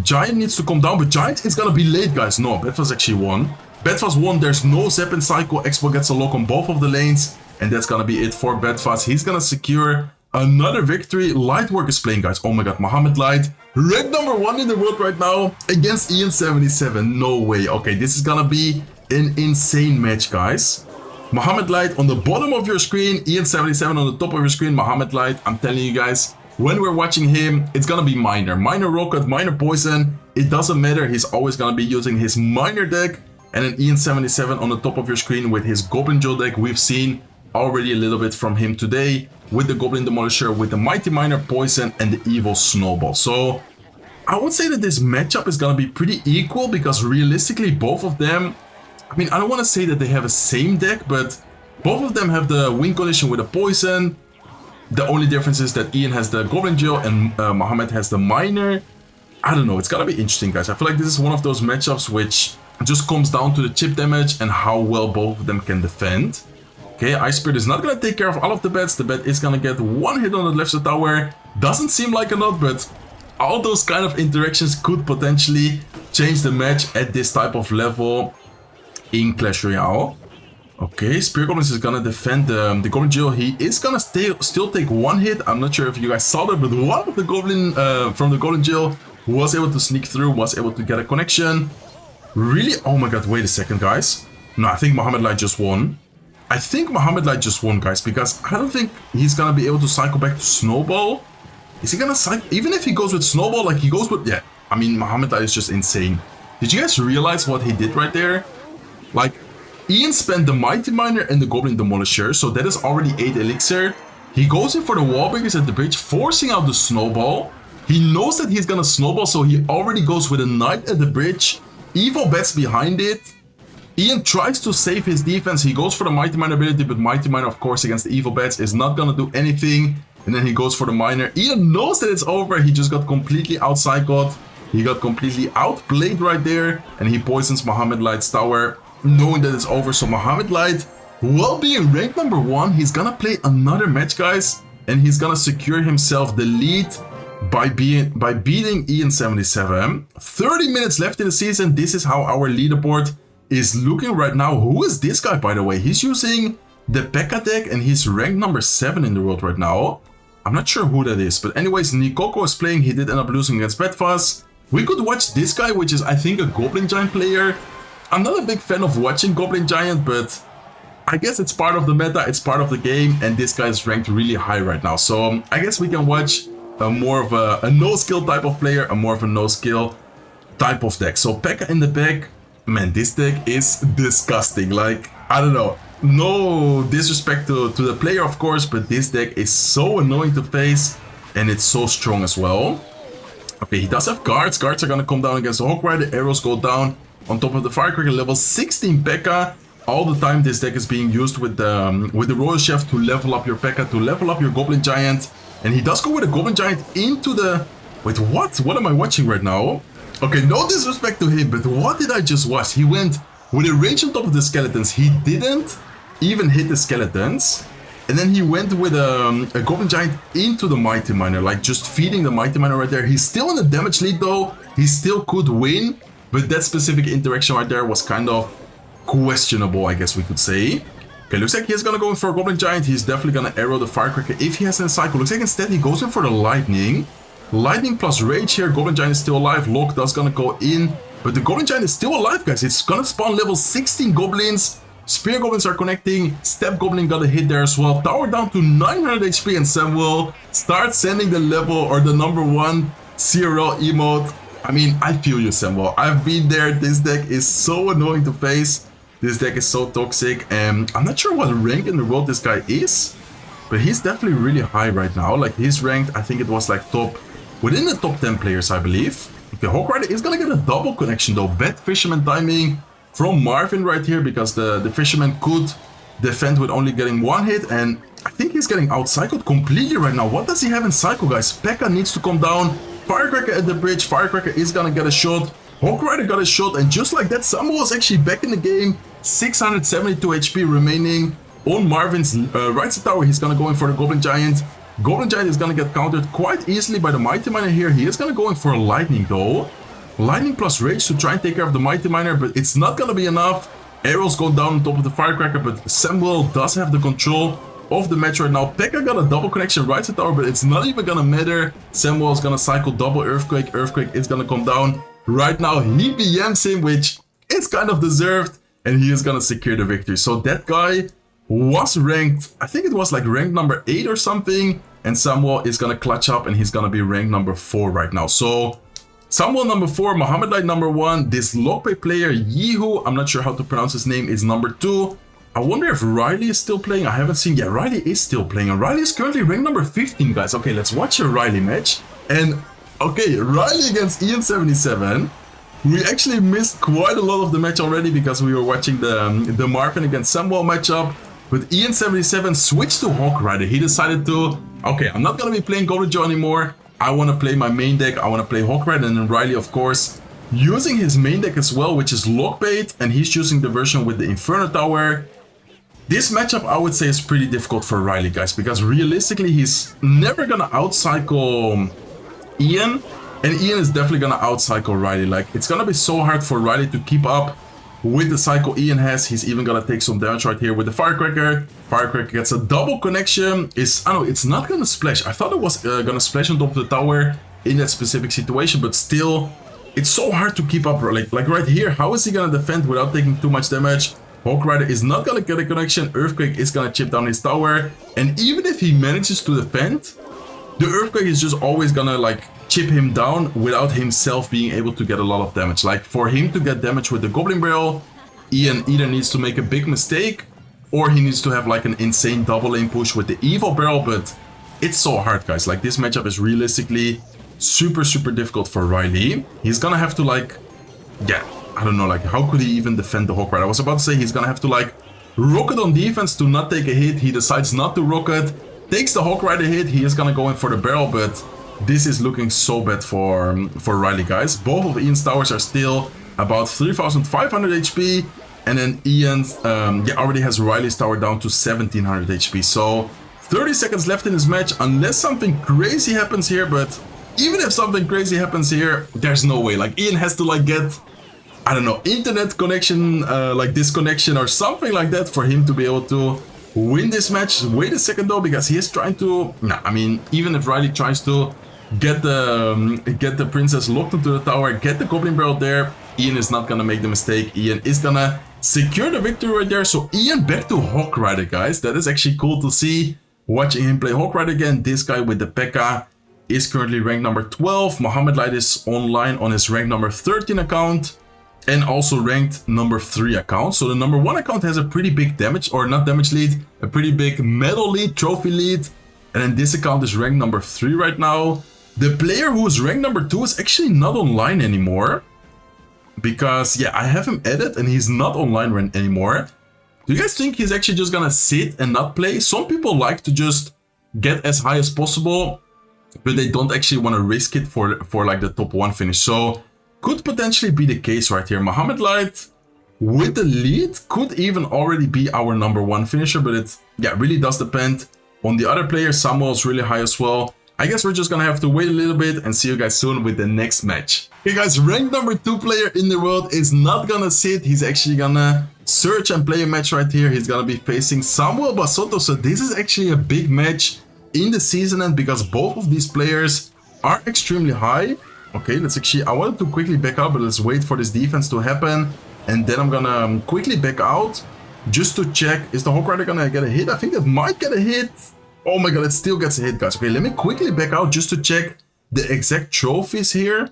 Giant needs to come down, but Giant is gonna be late, guys. No, Bedfuzz actually won. Bedfuzz won, there's no Zep in cycle, Expo gets a lock on both of the lanes, and that's gonna be it for Bedfuzz. He's gonna secure another victory. Lightwork is playing, guys. Oh my god, Mohamed Light, ranked number 1 in the world right now, against Ian77. No way. Okay, this is gonna be an insane match, guys. Mohamed Light on the bottom of your screen, Ian77 on the top of your screen. Mohamed Light, I'm telling you guys, when we're watching him, it's gonna be Miner. Miner Rocket, Miner Poison, it doesn't matter. He's always gonna be using his Miner deck. And then Ian77 on the top of your screen with his Goblin Joe deck. We've seen already a little bit from him today with the Goblin Demolisher, with the Mighty Miner Poison, and the Evil Snowball. So I would say that this matchup is gonna be pretty equal, because realistically both of them, I mean, I don't want to say that they have a same deck, but both of them have the win condition with the Poison. The only difference is that Ian has the Goblin Joe and Mohamed has the Miner. I don't know. It's gonna be interesting, guys. I feel like this is one of those matchups which just comes down to the chip damage and how well both of them can defend. Okay, Ice Spirit is not gonna take care of all of the bets. The bet is gonna get one hit on the left side tower. Doesn't seem like a lot, but all those kind of interactions could potentially change the match at this type of level in Clash Royale. Okay, Spear Goblins is gonna defend the Goblin Jill. He is gonna still take one hit. I'm not sure if you guys saw that, but one of the Goblin from the Goblin Jill was able to sneak through, was able to get a connection. Really? Oh my god, wait a second, guys. No, I think Mohamed Light just won. I think Mohamed Light just won, guys, because I don't think he's gonna be able to cycle back to Snowball. Is he gonna cycle? Even if he goes with Snowball, like he goes with... Yeah, I mean, Mohamed Light is just insane. Did you guys realize what he did right there? Like, Ian spent the Mighty Miner and the Goblin Demolisher, so that is already 8 elixir. He goes in for the wall breakers at the bridge, forcing out the Snowball. He knows that he's gonna Snowball, so he already goes with a Knight at the bridge. Evil bets behind it. Ian tries to save his defense. He goes for the Mighty Miner ability, but Mighty Miner, of course, against the Evil bets is not gonna do anything. And then he goes for the Miner. Ian knows that it's over. He just got completely outcycled. He got completely outplayed right there. And he poisons Mohamed Light's tower, knowing that it's over. So Mohamed Light, while being ranked number 1, he's gonna play another match, guys. And he's gonna secure himself the lead by beating Ian 77. 30 minutes left in the season. This is how our leaderboard is looking right now. Who is this guy, by the way? He's using the P.E.K.K.A deck and he's ranked number 7 in the world right now. I'm not sure who that is, but anyways, Nikoko is playing. He did end up losing against Bedfast. We could watch this guy, which is, I think, a Goblin Giant player. I'm not a big fan of watching Goblin Giant, but I guess it's part of the meta, it's part of the game, and this guy is ranked really high right now. So I guess we can watch more of a no-skill type of player, a more of a no-skill type of deck. So P.E.K.K.A in the back, man, this deck is disgusting. Like, I don't know. No disrespect to the player, of course, but this deck is so annoying to face, and it's so strong as well. Okay, he does have guards. Guards are gonna come down against the Hawk Rider. Arrows go down on top of the Firecracker. Level 16 P.E.K.K.A. All the time this deck is being used with the Royal Chef to level up your P.E.K.K.A, to level up your Goblin Giant. And he does go with a Goblin Giant into the... Wait, what? What am I watching right now? Okay, no disrespect to him, but what did I just watch? He went with a range on top of the skeletons. He didn't even hit the skeletons. And then he went with a Goblin Giant into the Mighty Miner, like just feeding the Mighty Miner right there. He's still in the damage lead though. He still could win, but that specific interaction right there was kind of questionable, I guess we could say. Okay, looks like he's gonna go in for a Goblin Giant. He's definitely gonna arrow the Firecracker if he has a cycle. Looks like instead he goes in for the Lightning. Lightning plus Rage here. Goblin Giant is still alive. Lock does gonna go in, but the Goblin Giant is still alive, guys. It's gonna spawn level 16 Goblins. Spear Goblins are connecting. Step Goblin got a hit there as well. Tower down to 900 HP, and Samuel starts sending the level or the number 1 CRL emote. I mean, I feel you, Samuel. I've been there. This deck is so annoying to face. This deck is so toxic, and I'm not sure what rank in the world this guy is, but he's definitely really high right now. Like, he's ranked, I think it was like within the top 10 players, I believe. Okay, Hawk Rider is gonna get a double connection though. Bad Fisherman timing from Marvin right here, because the Fisherman could defend with only getting 1 hit, and I think he's getting out-cycled completely right now. What does he have in cycle, guys? P.E.K.K.A needs to come down. Firecracker at the bridge. Firecracker is gonna get a shot. Hawk Rider got a shot, and just like that, Samuel was actually back in the game. 672 HP remaining on Marvin's right side tower. He's gonna go in for the Goblin Giant. Goblin Giant is gonna get countered quite easily by the Mighty Miner here. He is gonna go in for a Lightning though. Lightning plus Rage to try and take care of the Mighty Miner, but it's not gonna be enough. Arrows go down on top of the Firecracker, but Samuel does have the control of the match right now. P.E.K.K.A got a double connection right side tower, but it's not even gonna matter. Samuel is gonna cycle double Earthquake. Earthquake is gonna come down. Right now, he BMs him, which is kind of deserved, and he is gonna secure the victory. So that guy was ranked, I think it was like ranked number 8 or something, and Samuel is gonna clutch up, and he's gonna be ranked number 4 right now. So Samuel number 4, Mohamed Light number 1, this Lockpay player, Yehu, I'm not sure how to pronounce his name, is number 2. I wonder if Riley is still playing. I haven't seen. Yeah, Riley is still playing, and Riley is currently ranked number 15, guys. Okay, let's watch a Riley match. And okay, Riley against Ian 77. We actually missed quite a lot of the match already because we were watching the Marvin against Samuel matchup. But Ian 77 switched to Hawk Rider. He decided to, okay, I'm not gonna be playing Goblin Joe anymore. I want to play my main deck. I want to play Hawk Rider, and then Riley, of course, using his main deck as well, which is Lockbait, and he's choosing the version with the Inferno Tower. This matchup, I would say, is pretty difficult for Riley, guys, because realistically, he's never gonna outcycle Ian, and Ian is definitely gonna outcycle Riley. Like, it's gonna be so hard for Riley to keep up with the cycle Ian has. He's even gonna take some damage right here with the Firecracker. Firecracker gets a double connection. I don't know, it's not gonna splash. I thought it was gonna splash on top of the tower in that specific situation, but still, it's so hard to keep up. Like right here, how is he gonna defend without taking too much damage? Hawk Rider is not gonna get a connection. Earthquake is gonna chip down his tower, and even if he manages to defend, the Earthquake is just always gonna like chip him down without himself being able to get a lot of damage. Like, for him to get damage with the Goblin Barrel, Ian either needs to make a big mistake, or he needs to have like an insane double lane push with the Evil Barrel. But it's so hard, guys. Like, this matchup is realistically super difficult for Riley. He's gonna have to like, yeah, I don't know, like, how could he even defend the Hawk Rider? I was about to say he's gonna have to like rocket on defense to not take a hit. He decides not to rocket, takes the Hawk Rider hit. He is gonna go in for the barrel, but this is looking so bad for Riley, guys. Both of Ian's towers are still about 3,500 HP, and then Ian's already has Riley's tower down to 1,700 HP. So 30 seconds left in this match, unless something crazy happens here. But even if something crazy happens here, there's no way. Like, Ian has to like get, I don't know, internet connection, like disconnection or something like that for him to be able to win this match. Wait a second though, because he is trying to, I mean, even if Riley tries to get the princess locked into the tower, get the Goblin Barrel there, Ian is not gonna make the mistake. Ian is gonna secure the victory right there. So Ian back to Hawk Rider, guys. That is actually cool to see, watching him play Hawk Rider again. This guy with the P.E.K.K.A. is currently rank number 12. Mohamed Light is online on his rank number 13 account, and also ranked number 3 account. So the number 1 account has a pretty big damage, or not damage lead, a pretty big medal lead, trophy lead. And then this account is ranked number 3 right now. The player who is ranked number 2 is actually not online anymore, because yeah, I have him added and he's not online anymore. Do you guys think he's actually just gonna sit and not play? Some people like to just get as high as possible, but they don't actually want to risk it for like the top 1 finish. So could potentially be the case right here. Mohamed Light with the lead could even already be our number 1 finisher, but it really does depend on the other players. Samuel's really high as well. I guess we're just gonna have to wait a little bit and see you guys soon with the next match. Okay guys, rank number 2 player in the world is not gonna sit. He's actually gonna search and play a match right here. He's gonna be facing Samuel Basotto. So this is actually a big match in the season end, because both of these players are extremely high. Okay, let's actually, I wanted to quickly back out, but let's wait for this defense to happen. And then I'm gonna quickly back out just to check, is the Hawk Rider gonna get a hit? I think it might get a hit. Oh my god, it still gets a hit, guys. Okay, let me quickly back out just to check the exact trophies here.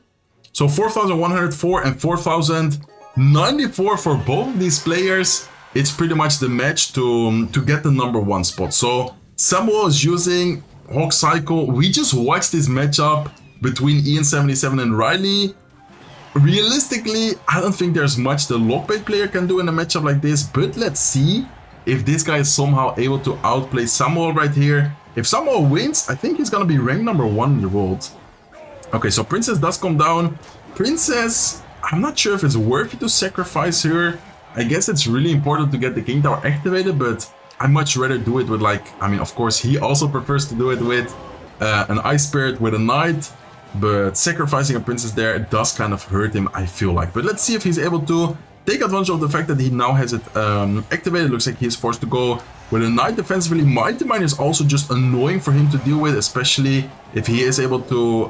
So 4,104 and 4,094 for both of these players. It's pretty much the match to get the number 1 spot. So Samuel is using Hawk Cycle. We just watched this matchup between Ian77 and Riley. Realistically, I don't think there's much the Lockbait player can do in a matchup like this, but let's see if this guy is somehow able to outplay Samuel right here. If Samuel wins, I think he's gonna be ranked number 1 in the world. Okay, so Princess does come down. Princess, I'm not sure if it's worth it to sacrifice her. I guess it's really important to get the King Tower activated, but I'd much rather do it with, like, I mean, of course, he also prefers to do it with an Ice Spirit with a Knight, but sacrificing a Princess there, it does kind of hurt him, I feel like. But let's see if he's able to take advantage of the fact that he now has it activated. Looks like he's forced to go with a Knight defensively. Mighty Mine is also just annoying for him to deal with, especially if he is able to,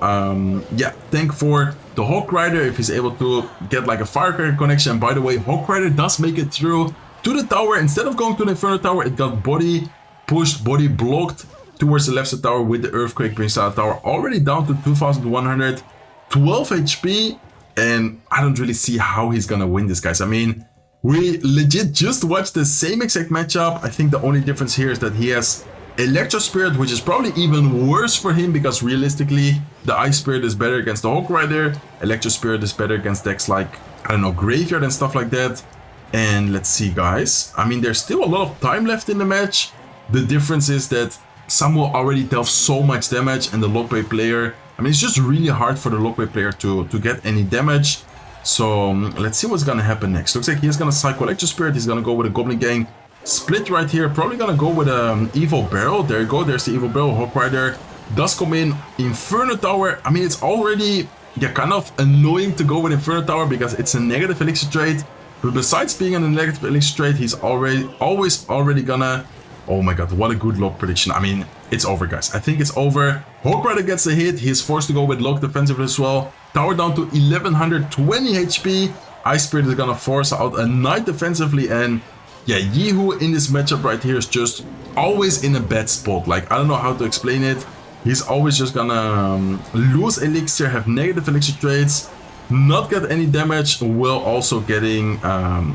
tank for the Hawk Rider, if he's able to get like a Firecracker connection. And by the way, Hawk Rider does make it through to the tower. Instead of going to the Inferno Tower, it got body pushed, body blocked towards the left side tower with the Earthquake. Brings that tower already down to 2,112 HP. And I don't really see how he's gonna win this, guys. I mean, we legit just watched the same exact matchup. I think the only difference here is that he has Electro Spirit, which is probably even worse for him, because realistically, the Ice Spirit is better against the Hawk Rider. Electro Spirit is better against decks like, I don't know, Graveyard and stuff like that. And let's see, guys. I mean, there's still a lot of time left in the match. The difference is that Samuel already dealt so much damage, and the Lockbait player, I mean, it's just really hard for the Lockbait player to get any damage. So let's see what's gonna happen next. Looks like he's gonna Psycho Electro Spirit. He's gonna go with a Goblin Gang split right here. Probably gonna go with Evil Barrel. There you go. There's the Evil Barrel. Hawk Rider does come in. Inferno Tower. I mean, it's already kind of annoying to go with Inferno Tower because it's a negative elixir trade. But besides being a negative elixir trade, he's always gonna... Oh my god, what a good Lock prediction. I mean, it's over, guys. I think it's over. Hawk Rider gets a hit. He's forced to go with Lock defensively as well. Tower down to 1120 HP. Ice Spirit is gonna force out a Knight defensively. And yeah, Yehu in this matchup right here is just always in a bad spot. Like, I don't know how to explain it. He's always just gonna lose elixir, have negative elixir trades, not get any damage, while also getting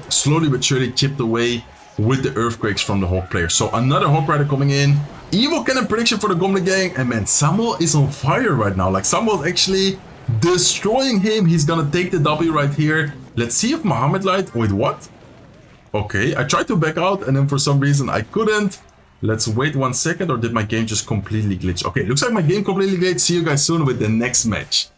slowly but surely chipped away with the earthquakes from the Hawk player. So another Hawk Rider coming in. Evil Cannon prediction for the Goblin Gang. And man, Samuel is on fire right now. Like, Samuel's actually destroying him. He's gonna take the W right here. Let's see if Mohamed Light... Wait, what? Okay, I tried to back out and then for some reason I couldn't. Let's wait 1 second, or did my game just completely glitch? Okay, looks like my game completely glitched. See you guys soon with the next match.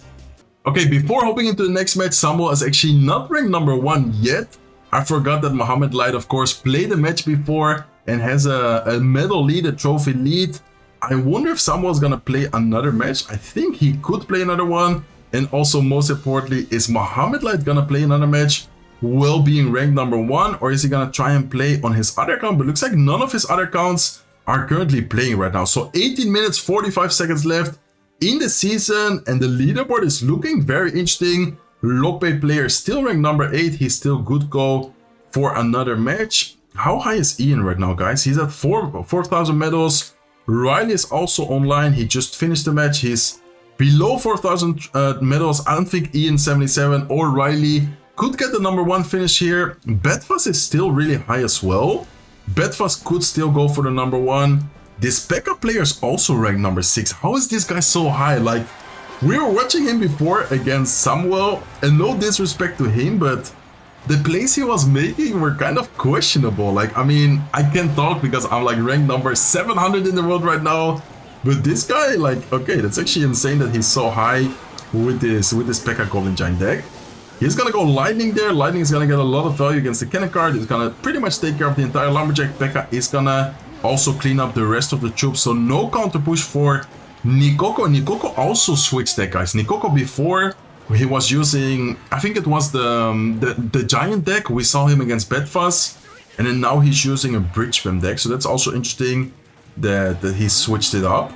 Okay, before hopping into the next match, Samuel is actually not ranked number 1 yet. I forgot that Mohamed Light, of course, played a match before and has a medal lead, a trophy lead. I wonder if Samuel's gonna play another match. I think he could play another one. And also, most importantly, is Mohamed Light gonna play another match while being ranked number 1? Or is he gonna try and play on his other account? But looks like none of his other accounts are currently playing right now. So 18 minutes, 45 seconds left in the season. And the leaderboard is looking very interesting. Lockbait player still ranked number 8. He's still good go for another match. How high is Ian right now, guys? He's at 4,000 medals. Riley is also online. He just finished the match. He's below 4,000 medals. I don't think Ian 77 or Riley could get the number 1 finish here. Bedfast is still really high as well. Bedfast could still go for the number 1. This P.E.K.K.A player is also ranked number 6. How is this guy so high? Like, we were watching him before against Samuel, and no disrespect to him, but the plays he was making were kind of questionable. Like, I mean, I can't talk because I'm like ranked number 700 in the world right now. But this guy, like, okay, that's actually insane that he's so high with this P.E.K.K.A Goblin Giant deck. He's gonna go Lightning there. Lightning is gonna get a lot of value against the cannon card. He's gonna pretty much take care of the entire Lumberjack. P.E.K.K.A is gonna also clean up the rest of the troops. So no counter push for Nikoko. Nikoko also switched deck, guys. Nikoko before, he was using, I think it was the giant deck. We saw him against Bedfast, and then now he's using a Bridge Spam deck. So that's also interesting that he switched it up.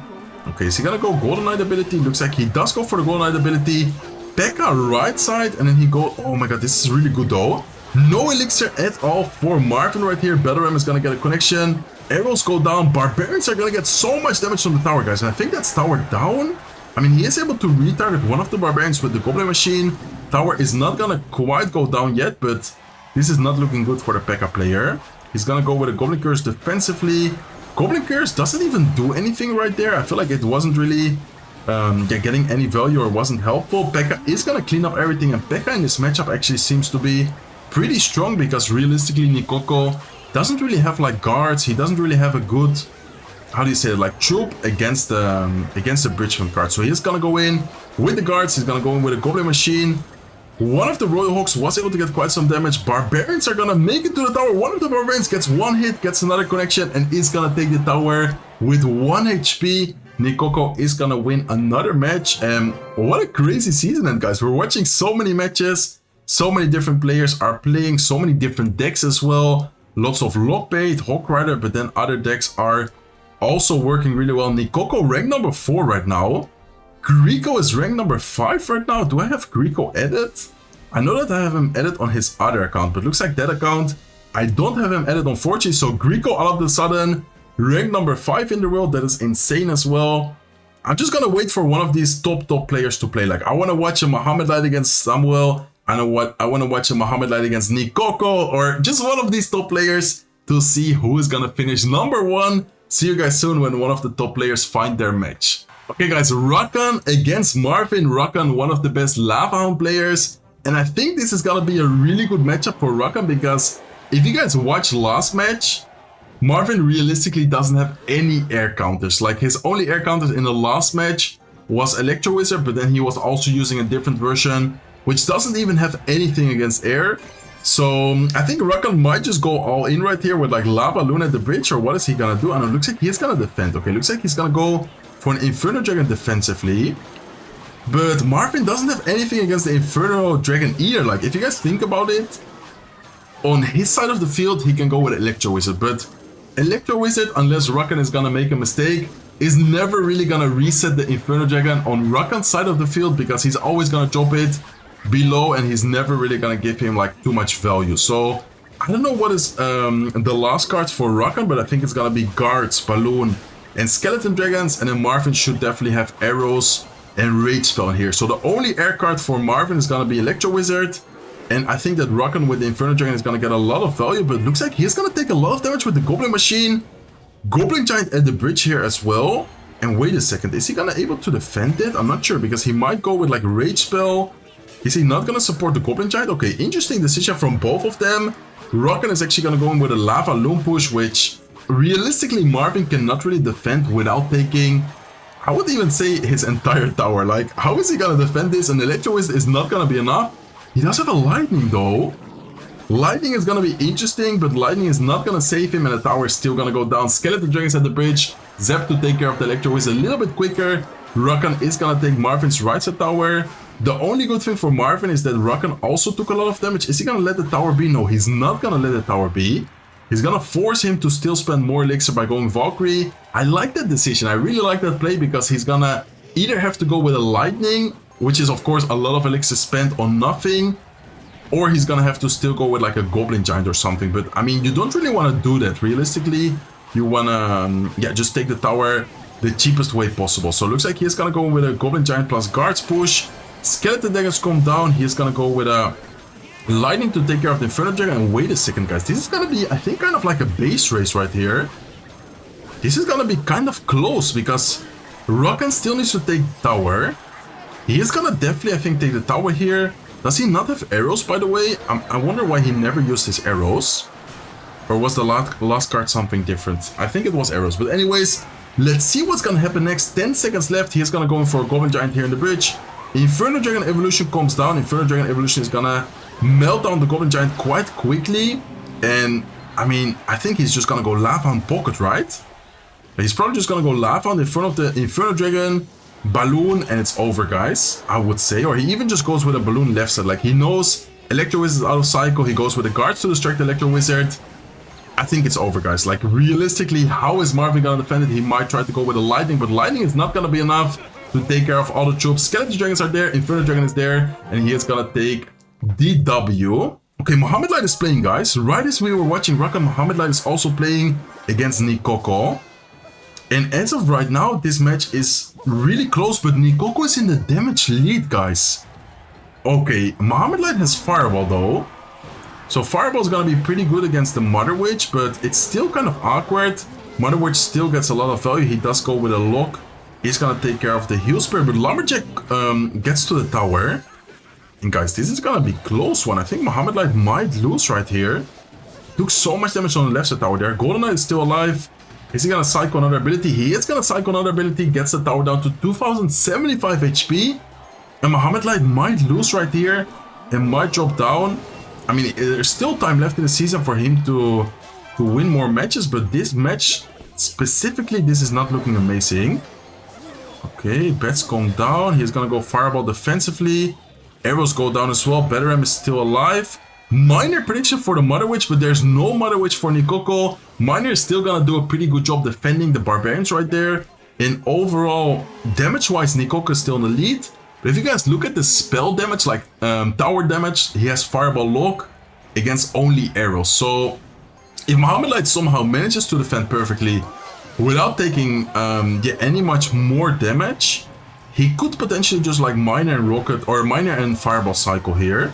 Okay, is he gonna go Golden Knight ability? Looks like he does go for the Golden Knight ability. P.E.K.K.A right side, and then he go... Oh my god, this is really good though. No elixir at all for Martin right here. Battle Ram is gonna get a connection. Arrows go down. Barbarians are gonna get so much damage from the tower, guys. And I think that's tower down. I mean, he is able to retarget one of the Barbarians with the Goblin Machine. Tower is not gonna quite go down yet, but this is not looking good for the P.E.K.K.A player. He's gonna go with a Goblin Curse defensively. Goblin Curse doesn't even do anything right there. I feel like it wasn't really getting any value or wasn't helpful. P.E.K.K.A is gonna clean up everything, and P.E.K.K.A in this matchup actually seems to be pretty strong because realistically Nikoko doesn't really have like guards. He doesn't really have a good, how do you say it, like troop against the Bridgman card. So he's gonna go in with the guards. He's gonna go in with a Goblin Machine. One of the Royal Hawks was able to get quite some damage. Barbarians are gonna make it to the tower. One of the Barbarians gets one hit, gets another connection, and is gonna take the tower with 1 HP. Nikoko is gonna win another match. And what a crazy season, and guys, we're watching so many matches. So many different players are playing, so many different decks as well. Lots of Lockbait, Hawk Rider, but then other decks are also working really well. Nikoko ranked number 4 right now. Greco is ranked number 5 right now. Do I have Greco added? I know that I have him added on his other account, but looks like that account, I don't have him added unfortunately. So Greco all of a sudden ranked number 5 in the world. That is insane as well. I'm just gonna wait for one of these top players to play. Like, I want to watch a Mohamed Light against Samuel. I want to watch a Mohamed Light against Nikoko, or just one of these top players to see who is gonna finish number 1. See you guys soon when one of the top players find their match. Okay guys, Rakan against Marvin. Rakan, one of the best Lava Hound players. And I think this is gonna be a really good matchup for Rakan, because if you guys watch last match, Marvin realistically doesn't have any air counters. Like, his only air counters in the last match was Electro Wizard, but then he was also using a different version, which doesn't even have anything against air. So I think Rakan might just go all in right here with like Lava Loon at the bridge, or what is he gonna do? I don't know, looks like he's gonna defend. Okay, looks like he's gonna go for an Inferno Dragon defensively. But Marvin doesn't have anything against the Inferno Dragon either. Like, if you guys think about it, on his side of the field, he can go with Electro Wizard. But Electro Wizard, unless Rakan is gonna make a mistake, is never really gonna reset the Inferno Dragon on Rakan's side of the field, because he's always gonna drop it below and he's never really gonna give him like too much value. So I don't know what is the last cards for Rakan, but I think it's gonna be Guards, Balloon, and Skeleton Dragons, and then Marvin should definitely have Arrows and Rage Spell in here. So the only air card for Marvin is gonna be Electro Wizard, and I think that Rakan with the Inferno Dragon is gonna get a lot of value, but it looks like he's gonna take a lot of damage with the Goblin Machine. Goblin Giant at the bridge here as well. And wait a second, is he gonna able to defend it? I'm not sure, because he might go with like Rage Spell. Is he not gonna support the Goblin Giant? Okay, interesting decision from both of them. Rakan is actually gonna go in with a Lava Loon push, which realistically Marvin cannot really defend without taking, I would even say, his entire tower. Like, how is he gonna defend this? And Electro Wizard is not gonna be enough. He does have a Lightning though. Lightning is gonna be interesting, but Lightning is not gonna save him, and the tower is still gonna go down. Skeleton Dragons at the bridge. Zep to take care of the Electro Wizard a little bit quicker. Rakan is gonna take Marvin's right side tower. The only good thing for Marvin is that Rakan also took a lot of damage. Is he gonna let the tower be? No, he's not gonna let the tower be. He's gonna force him to still spend more elixir by going Valkyrie. I like that decision. I really like that play, because he's gonna either have to go with a Lightning, which is of course a lot of elixir spent on nothing, or he's gonna have to still go with like a Goblin Giant or something. But I mean, you don't really want to do that. Realistically, you wanna just take the tower the cheapest way possible. So it looks like he's gonna go with a Goblin Giant plus Guards push. Skeleton Daggers come down. He's gonna go with a Lightning to take care of the Inferno Dragon. And wait a second, guys, this is gonna be, I think, kind of like a base race right here. This is gonna be kind of close, because Rakan still needs to take the tower. He is gonna definitely, I think, take the tower here. Does he not have arrows, by the way? I wonder why he never used his arrows. Or was the last card something different? I think it was arrows. But anyways, let's see what's gonna happen next. 10 seconds left. He's gonna go in for a Goblin Giant here in the bridge. Inferno Dragon Evolution comes down. Inferno Dragon Evolution is gonna melt down the Goblin Giant quite quickly. And, I mean, I think he's just gonna go Lava on Pocket, right? He's probably just gonna go Lava on in front of the Inferno Dragon, Balloon, and it's over, guys, I would say. Or he even just goes with a Balloon left side. Like, he knows Electro Wizard is out of cycle. He goes with the Guards to distract the Electro Wizard. I think it's over, guys. Like, realistically, how is Marvin gonna defend it? He might try to go with a Lightning, but Lightning is not gonna be enough to take care of all the troops. Skeleton Dragons are there, Inferno Dragon is there, and he is gonna take DW. Okay, Mohamed Light is playing, guys. Right as we were watching Rakan, Mohamed Light is also playing against Nikoko. And as of right now, this match is really close, but Nikoko is in the damage lead, guys. Okay, Mohamed Light has Fireball though. So Fireball is gonna be pretty good against the Mother Witch, but it's still kind of awkward. Mother Witch still gets a lot of value. He does go with a lock. He's gonna take care of the Heal Spear, but Lumberjack gets to the tower. And guys, this is gonna be a close one. I think Mohamed Light might lose right here. Took so much damage on the left side tower there. Golden Knight is still alive. Is he gonna cycle another ability? He is gonna cycle another ability. Gets the tower down to 2075 HP. And Mohamed Light might lose right here and might drop down. I mean, there's still time left in the season for him to win more matches, but this match specifically, this is not looking amazing. Okay, bets come down. He's gonna go Fireball defensively. Arrows go down as well. Betteram is still alive. Minor prediction for the Mother Witch, but there's no Mother Witch for Nikoko. Minor is still gonna do a pretty good job defending the Barbarians right there. And overall, damage-wise, Nikoko is still in the lead. But if you guys look at the spell damage, like tower damage, he has Fireball Lock against only arrows. So if Mohamed Light somehow manages to defend perfectly without taking any much more damage, he could potentially just like Miner and Rocket, or Miner and Fireball cycle here.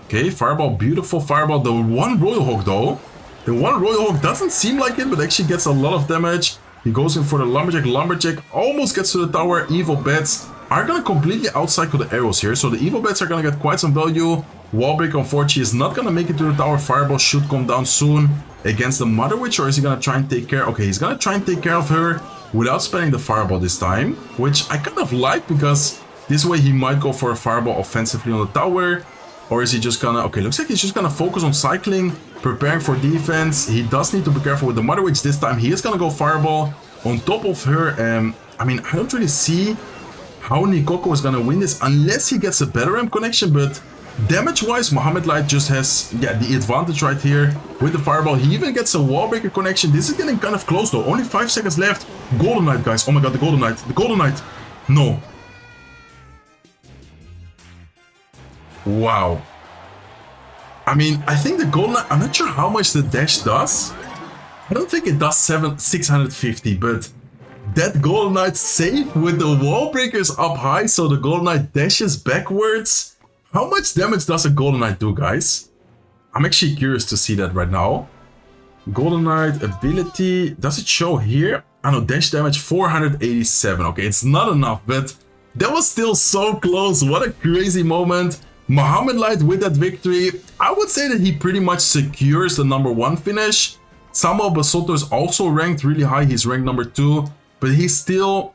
Okay, Fireball, beautiful Fireball. The one Royal Hawk though, the one Royal Hawk doesn't seem like it, but actually gets a lot of damage. He goes in for the Lumberjack. Lumberjack almost gets to the tower. Evil Bats are gonna completely outcycle the arrows here, so the Evil Bats are gonna get quite some value. Wallbreak, unfortunately, is not gonna make it to the tower. Fireball should come down soon against the Mother Witch, or is he gonna try and take care? Okay, he's gonna try and take care of her. without spending the fireball this time, which I kind of like because this way he might go for a fireball offensively on the tower. Or is he just gonna... Okay, looks like he's just gonna focus on cycling, preparing for defense. He does need to be careful with the Mother Witch this time. He is gonna go fireball on top of her. I mean, I don't really see how Nikoko is gonna win this unless he gets a better ramp connection, but damage-wise, Mohamed Light just has, yeah, the advantage right here with the fireball. He even gets a wall breaker connection. This is getting kind of close though. Only 5 seconds left. Golden Knight, guys. Oh my god, the Golden Knight. The Golden Knight. No. Wow. I mean, I think the Golden Knight, I'm not sure how much the dash does. I don't think it does 650, but that Golden Knight safe with the wall breakers up high, so the Golden Knight dashes backwards. How much damage does a Golden Knight do, guys? I'm actually curious to see that right now. Golden Knight ability, does it show here? I know, dash damage 487. Okay, it's not enough, but that was still so close. What a crazy moment. Mohamed Light with that victory. I would say that he pretty much secures the #1 finish. Samuel Basotto is also ranked really high. He's ranked #2, but he's still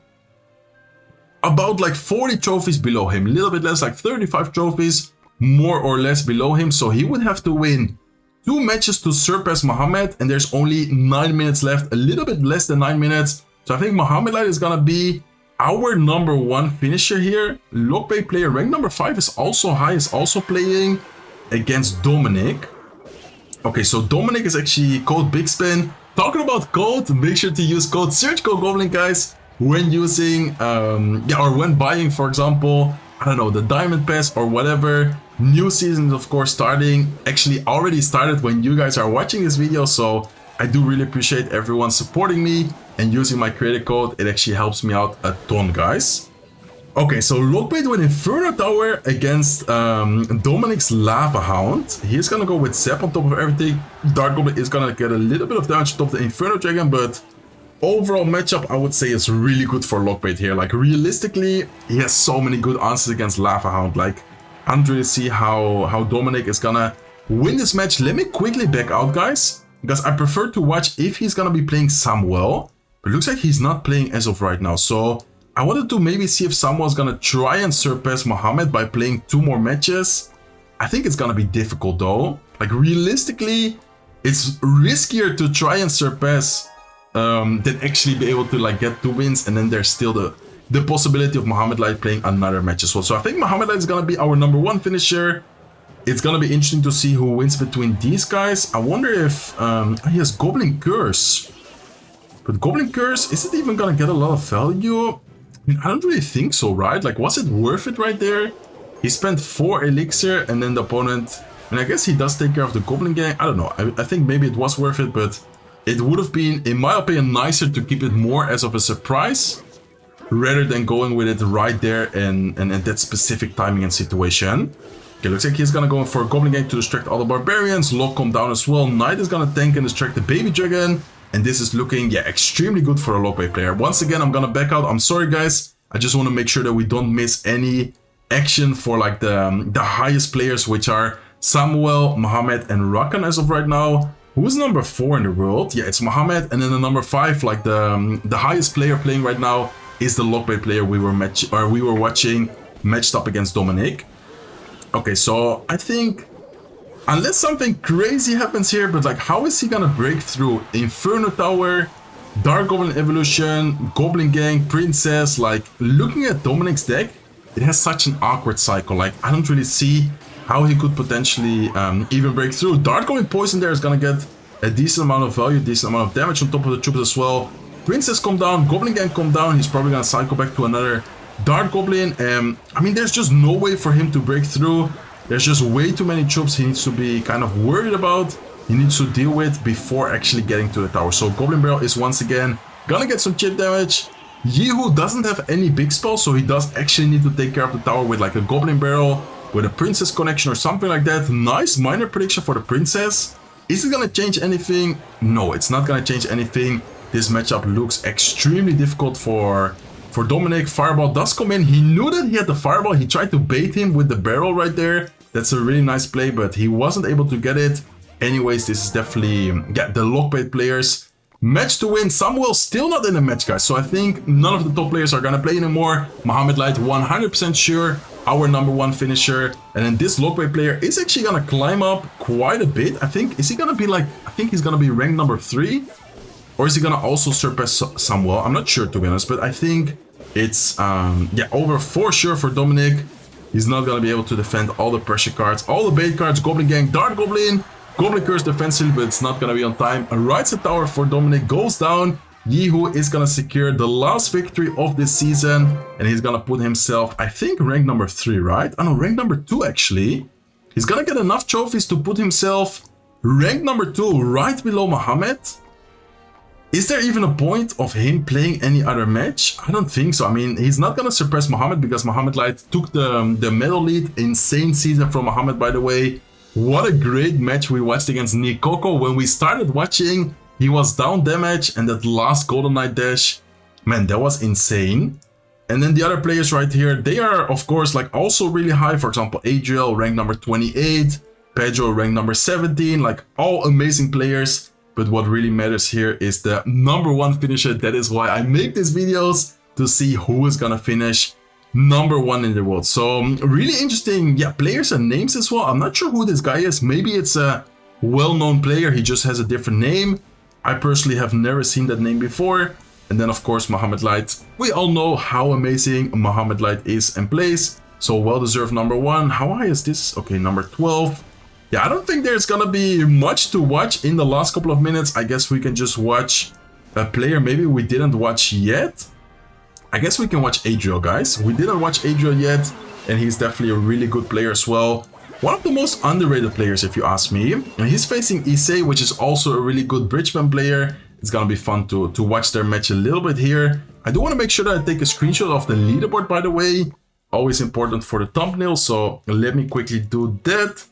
about like 40 trophies below him. A little bit less, like 35 trophies more or less below him. So he would have to win 2 matches to surpass Mohamed, and there's only 9 minutes left, a little bit less than 9 minutes. So I think Mohamed Light is gonna be our #1 finisher here. Lockbait player rank #5 is also high, is also playing against Dominic. Okay, so Dominic is actually code Big Spin. Talking about code, make sure to use code search code Goblin, guys, when using or when buying, for example, I don't know, the Diamond Pass or whatever. New season is of course starting, actually already started when you guys are watching this video, so I do really appreciate everyone supporting me and using my creator code. It actually helps me out a ton, guys. Okay, so Lockbait with Inferno Tower against Dominic's Lava Hound. He's gonna go with Zap on top of everything. Dark Goblin is gonna get a little bit of damage on top of the Inferno Dragon, but overall matchup, I would say, is really good for Lockbait here. Like, realistically, he has so many good answers against Lava Hound. Like, I don't really see how Dominic is gonna win this match. Let me quickly back out, guys, because I prefer to watch if he's gonna be playing Samuel. But it looks like he's not playing as of right now. So I wanted to maybe see if Samuel's gonna try and surpass Mohamed by playing 2 more matches. I think it's gonna be difficult though. Like, realistically, it's riskier to try and surpass than actually be able to like get 2 wins, and then there's still the possibility of Mohamed Light playing another match as well. So I think Mohamed Light is gonna be our #1 finisher. It's gonna be interesting to see who wins between these guys. I wonder if he has Goblin Curse. But Goblin Curse, is it even gonna get a lot of value? I mean, I don't really think so, right? Like, was it worth it right there? He spent 4 elixir and then the opponent... And I guess he does take care of the Goblin Gang. I don't know. I think maybe it was worth it, but it would have been, in my opinion, nicer to keep it more as of a surprise rather than going with it right there and at that specific timing and situation. Okay, looks like he's gonna go for a Goblin Gang to distract all the Barbarians. Lock come down as well. Knight is gonna tank and distract the Baby Dragon. And this is looking, yeah, extremely good for a Lockbait player. Once again, I'm gonna back out. I'm sorry, guys. I just want to make sure that we don't miss any action for like the highest players, which are Samuel, Mohamed, and Rakan as of right now. Who's #4 in the world? Yeah, it's Mohamed. And then the #5, like the highest player playing right now, is the Lockbait player we were watching matched up against Dominic. Okay, so I think, unless something crazy happens here, but like, how is he gonna break through Inferno Tower, Dark Goblin Evolution, Goblin Gang, Princess? Like, looking at Dominic's deck, it has such an awkward cycle. Like, I don't really see how he could potentially even break through. Dark Goblin Poison there is gonna get a decent amount of value, decent amount of damage on top of the troops as well. Princess come down, Goblin Gang come down. He's probably gonna cycle back to another Dark Goblin. I mean, there's just no way for him to break through. There's just way too many troops he needs to be kind of worried about. He needs to deal with before actually getting to the tower. So Goblin Barrel is once again gonna get some chip damage. Yehu doesn't have any big spells, so he does actually need to take care of the tower with like a Goblin Barrel, with a Princess connection or something like that. Nice minor prediction for the Princess. Is it gonna change anything? No, it's not gonna change anything. This matchup looks extremely difficult for Dominic. Fireball does come in. He knew that he had the Fireball. He tried to bait him with the barrel right there. That's a really nice play, but he wasn't able to get it. Anyways, this is definitely, yeah, the Lockbait players Match to win. Samuel still not in the match, guys. So I think none of the top players are gonna play anymore. Mohamed Light 100% sure, our number 1 finisher. And then this Lockway player is actually gonna climb up quite a bit. I think, is he gonna be like, I think he's gonna be ranked number 3. Or is he gonna also surpass Samuel? I'm not sure, to be honest, but I think it's, yeah, over for sure for Dominic. He's not gonna be able to defend all the pressure cards, all the bait cards, Goblin Gang, Dart Goblin. Goblin Curse defensively, but it's not gonna be on time. Rides the tower for Dominic, goes down. Yeehoo is gonna secure the last victory of this season, and he's gonna put himself, I think, rank number 3, right? Oh no, rank number 2 actually. He's gonna get enough trophies to put himself rank number 2, right below Mohamed. Is there even a point of him playing any other match? I don't think so. I mean, he's not gonna surpass Mohamed because Mohamed Light took the medal lead. Insane season from Mohamed, by the way. What a great match we watched against Nikoko. When we started watching, he was down damage, and that last Golden Knight dash, man, that was insane. And then the other players right here, they are, of course, like also really high. For example, Adriel, rank number 28, Pedro, rank number 17, like all amazing players. But what really matters here is the number 1 finisher. That is why I make these videos, to see who is gonna finish number 1 in the world. So really interesting, yeah, players and names as well. I'm not sure who this guy is. Maybe it's a well-known player, he just has a different name. I personally have never seen that name before. And then of course Mohamed Light, we all know how amazing Mohamed Light is and plays, so well-deserved number 1. How high is this? Okay, number 12. Yeah, I don't think there's gonna be much to watch in the last couple of minutes. I guess we can just watch a player maybe we didn't watch yet. I guess we can watch Adriel, guys. We didn't watch Adriel yet, and he's definitely a really good player as well. One of the most underrated players, if you ask me. And he's facing Issei, which is also a really good bridgeman player. It's gonna be fun to watch their match a little bit here. I do want to make sure that I take a screenshot of the leaderboard, by the way. Always important for the thumbnail, so let me quickly do that.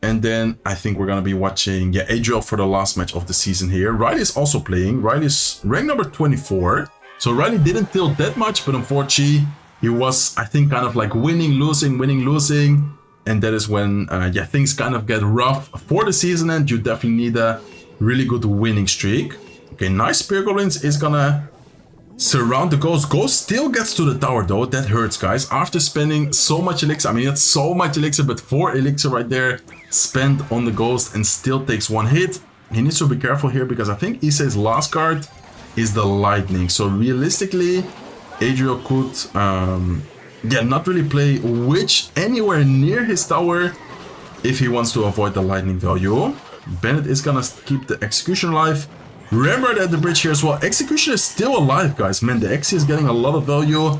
And then I think we're gonna be watching, yeah, Adriel for the last match of the season here. Riley is also playing. Riley is rank number 24. So Riley didn't tilt that much, but unfortunately, he was, I think, kind of like winning, losing. And that is when, yeah, things kind of get rough for the season end. You definitely need a really good winning streak. Okay, nice. Spear Goblins is gonna surround the Ghost. Ghost still gets to the tower, though. That hurts, guys. After spending so much elixir, I mean, that's so much elixir, but 4 elixir right there spent on the Ghost and still takes 1 hit. He needs to be careful here because I think Issei's last card is the lightning. So realistically, Adriel could yeah, not really play Witch anywhere near his tower if he wants to avoid the lightning value. Bennett is gonna keep the execution alive. Rembrandt at the bridge here as well. Execution is still alive, guys. Man, the Exi is getting a lot of value.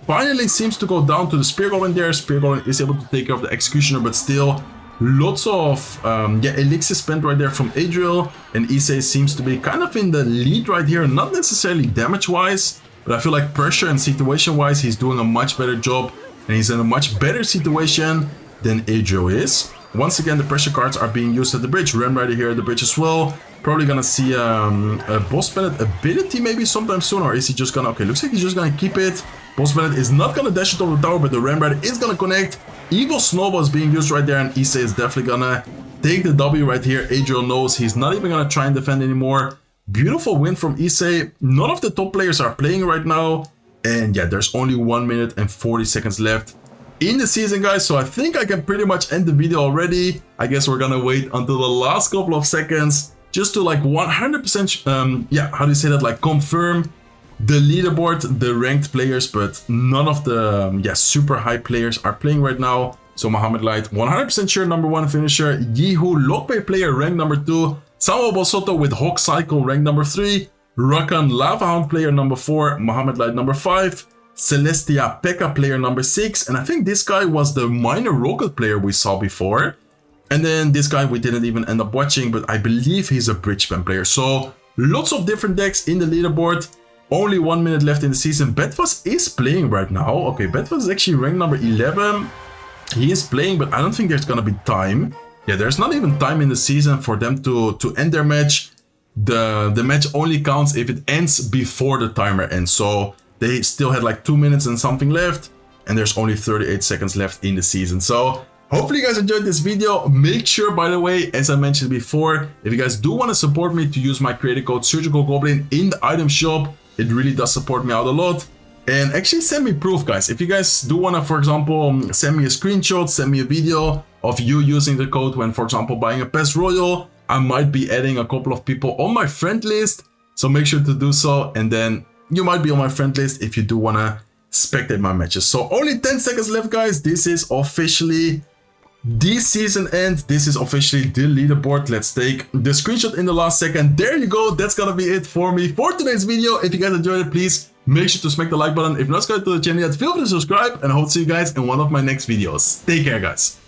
Finally seems to go down to the Spear Goblin there. Spear Goblin is able to take care of the executioner, but still lots of yeah, elixir spent right there from Adriel, and Issei seems to be kind of in the lead right here, not necessarily damage wise, but I feel like pressure and situation wise he's doing a much better job, and he's in a much better situation than Adriel is. Once again, the pressure cards are being used at the bridge. Rem right here at the bridge as well. Probably gonna see a Boss Bennett ability maybe sometime soon, or is he just gonna, okay, looks like he's just gonna keep it. Boss Bennett is not gonna dash it over the tower, but the Rembrandt is gonna connect. Evil Snowball is being used right there, and Issei is definitely gonna take the W right here. Adriel knows he's not even gonna try and defend anymore. Beautiful win from Issei. None of the top players are playing right now, and yeah, there's only 1 minute and 40 seconds left in the season, guys, so I think I can pretty much end the video already. I guess we're gonna wait until the last couple of seconds just to like 100% yeah, how do you say that, like confirm the leaderboard, the ranked players, but none of the yeah, super high players are playing right now. So Mohamed Light 100% sure number 1 finisher, Yeehoo Lockpay player rank number 2, Samuel Bosoto with Hawk Cycle rank number 3, Rakan Lava Hound player number 4, Mohamed Light number 5, Celestia Pekka player number 6, and I think this guy was the minor rocket player we saw before. And then this guy we didn't even end up watching, but I believe he's a bridgeman player. So lots of different decks in the leaderboard. Only 1 minute left in the season. Bedfast is playing right now. Okay, Bedfast is actually ranked number 11. He is playing, but I don't think there's gonna be time. Yeah, there's not even time in the season for them to end their match. The match only counts if it ends before the timer ends. So they still had like 2 minutes and something left, and there's only 38 seconds left in the season. So Hopefully you guys enjoyed this video. Make sure, by the way, as I mentioned before, if you guys do want to support me, to use my creator code Surgical Goblin in the item shop. It really does support me out a lot. And actually send me proof, guys. If you guys do want to, for example, send me a screenshot, send me a video of you using the code when, for example, buying a PES Royale, I might be adding a couple of people on my friend list. So make sure to do so. And then you might be on my friend list if you do want to spectate my matches. So only 10 seconds left, guys. This is officially the season end. This is officially the leaderboard. Let's take the screenshot in the last second. There you go. That's gonna be it for me for today's video. If you guys enjoyed it, please make sure to smack the like button. If you're not subscribed to the channel yet, feel free to subscribe, and I hope to see you guys in one of my next videos. Take care, guys.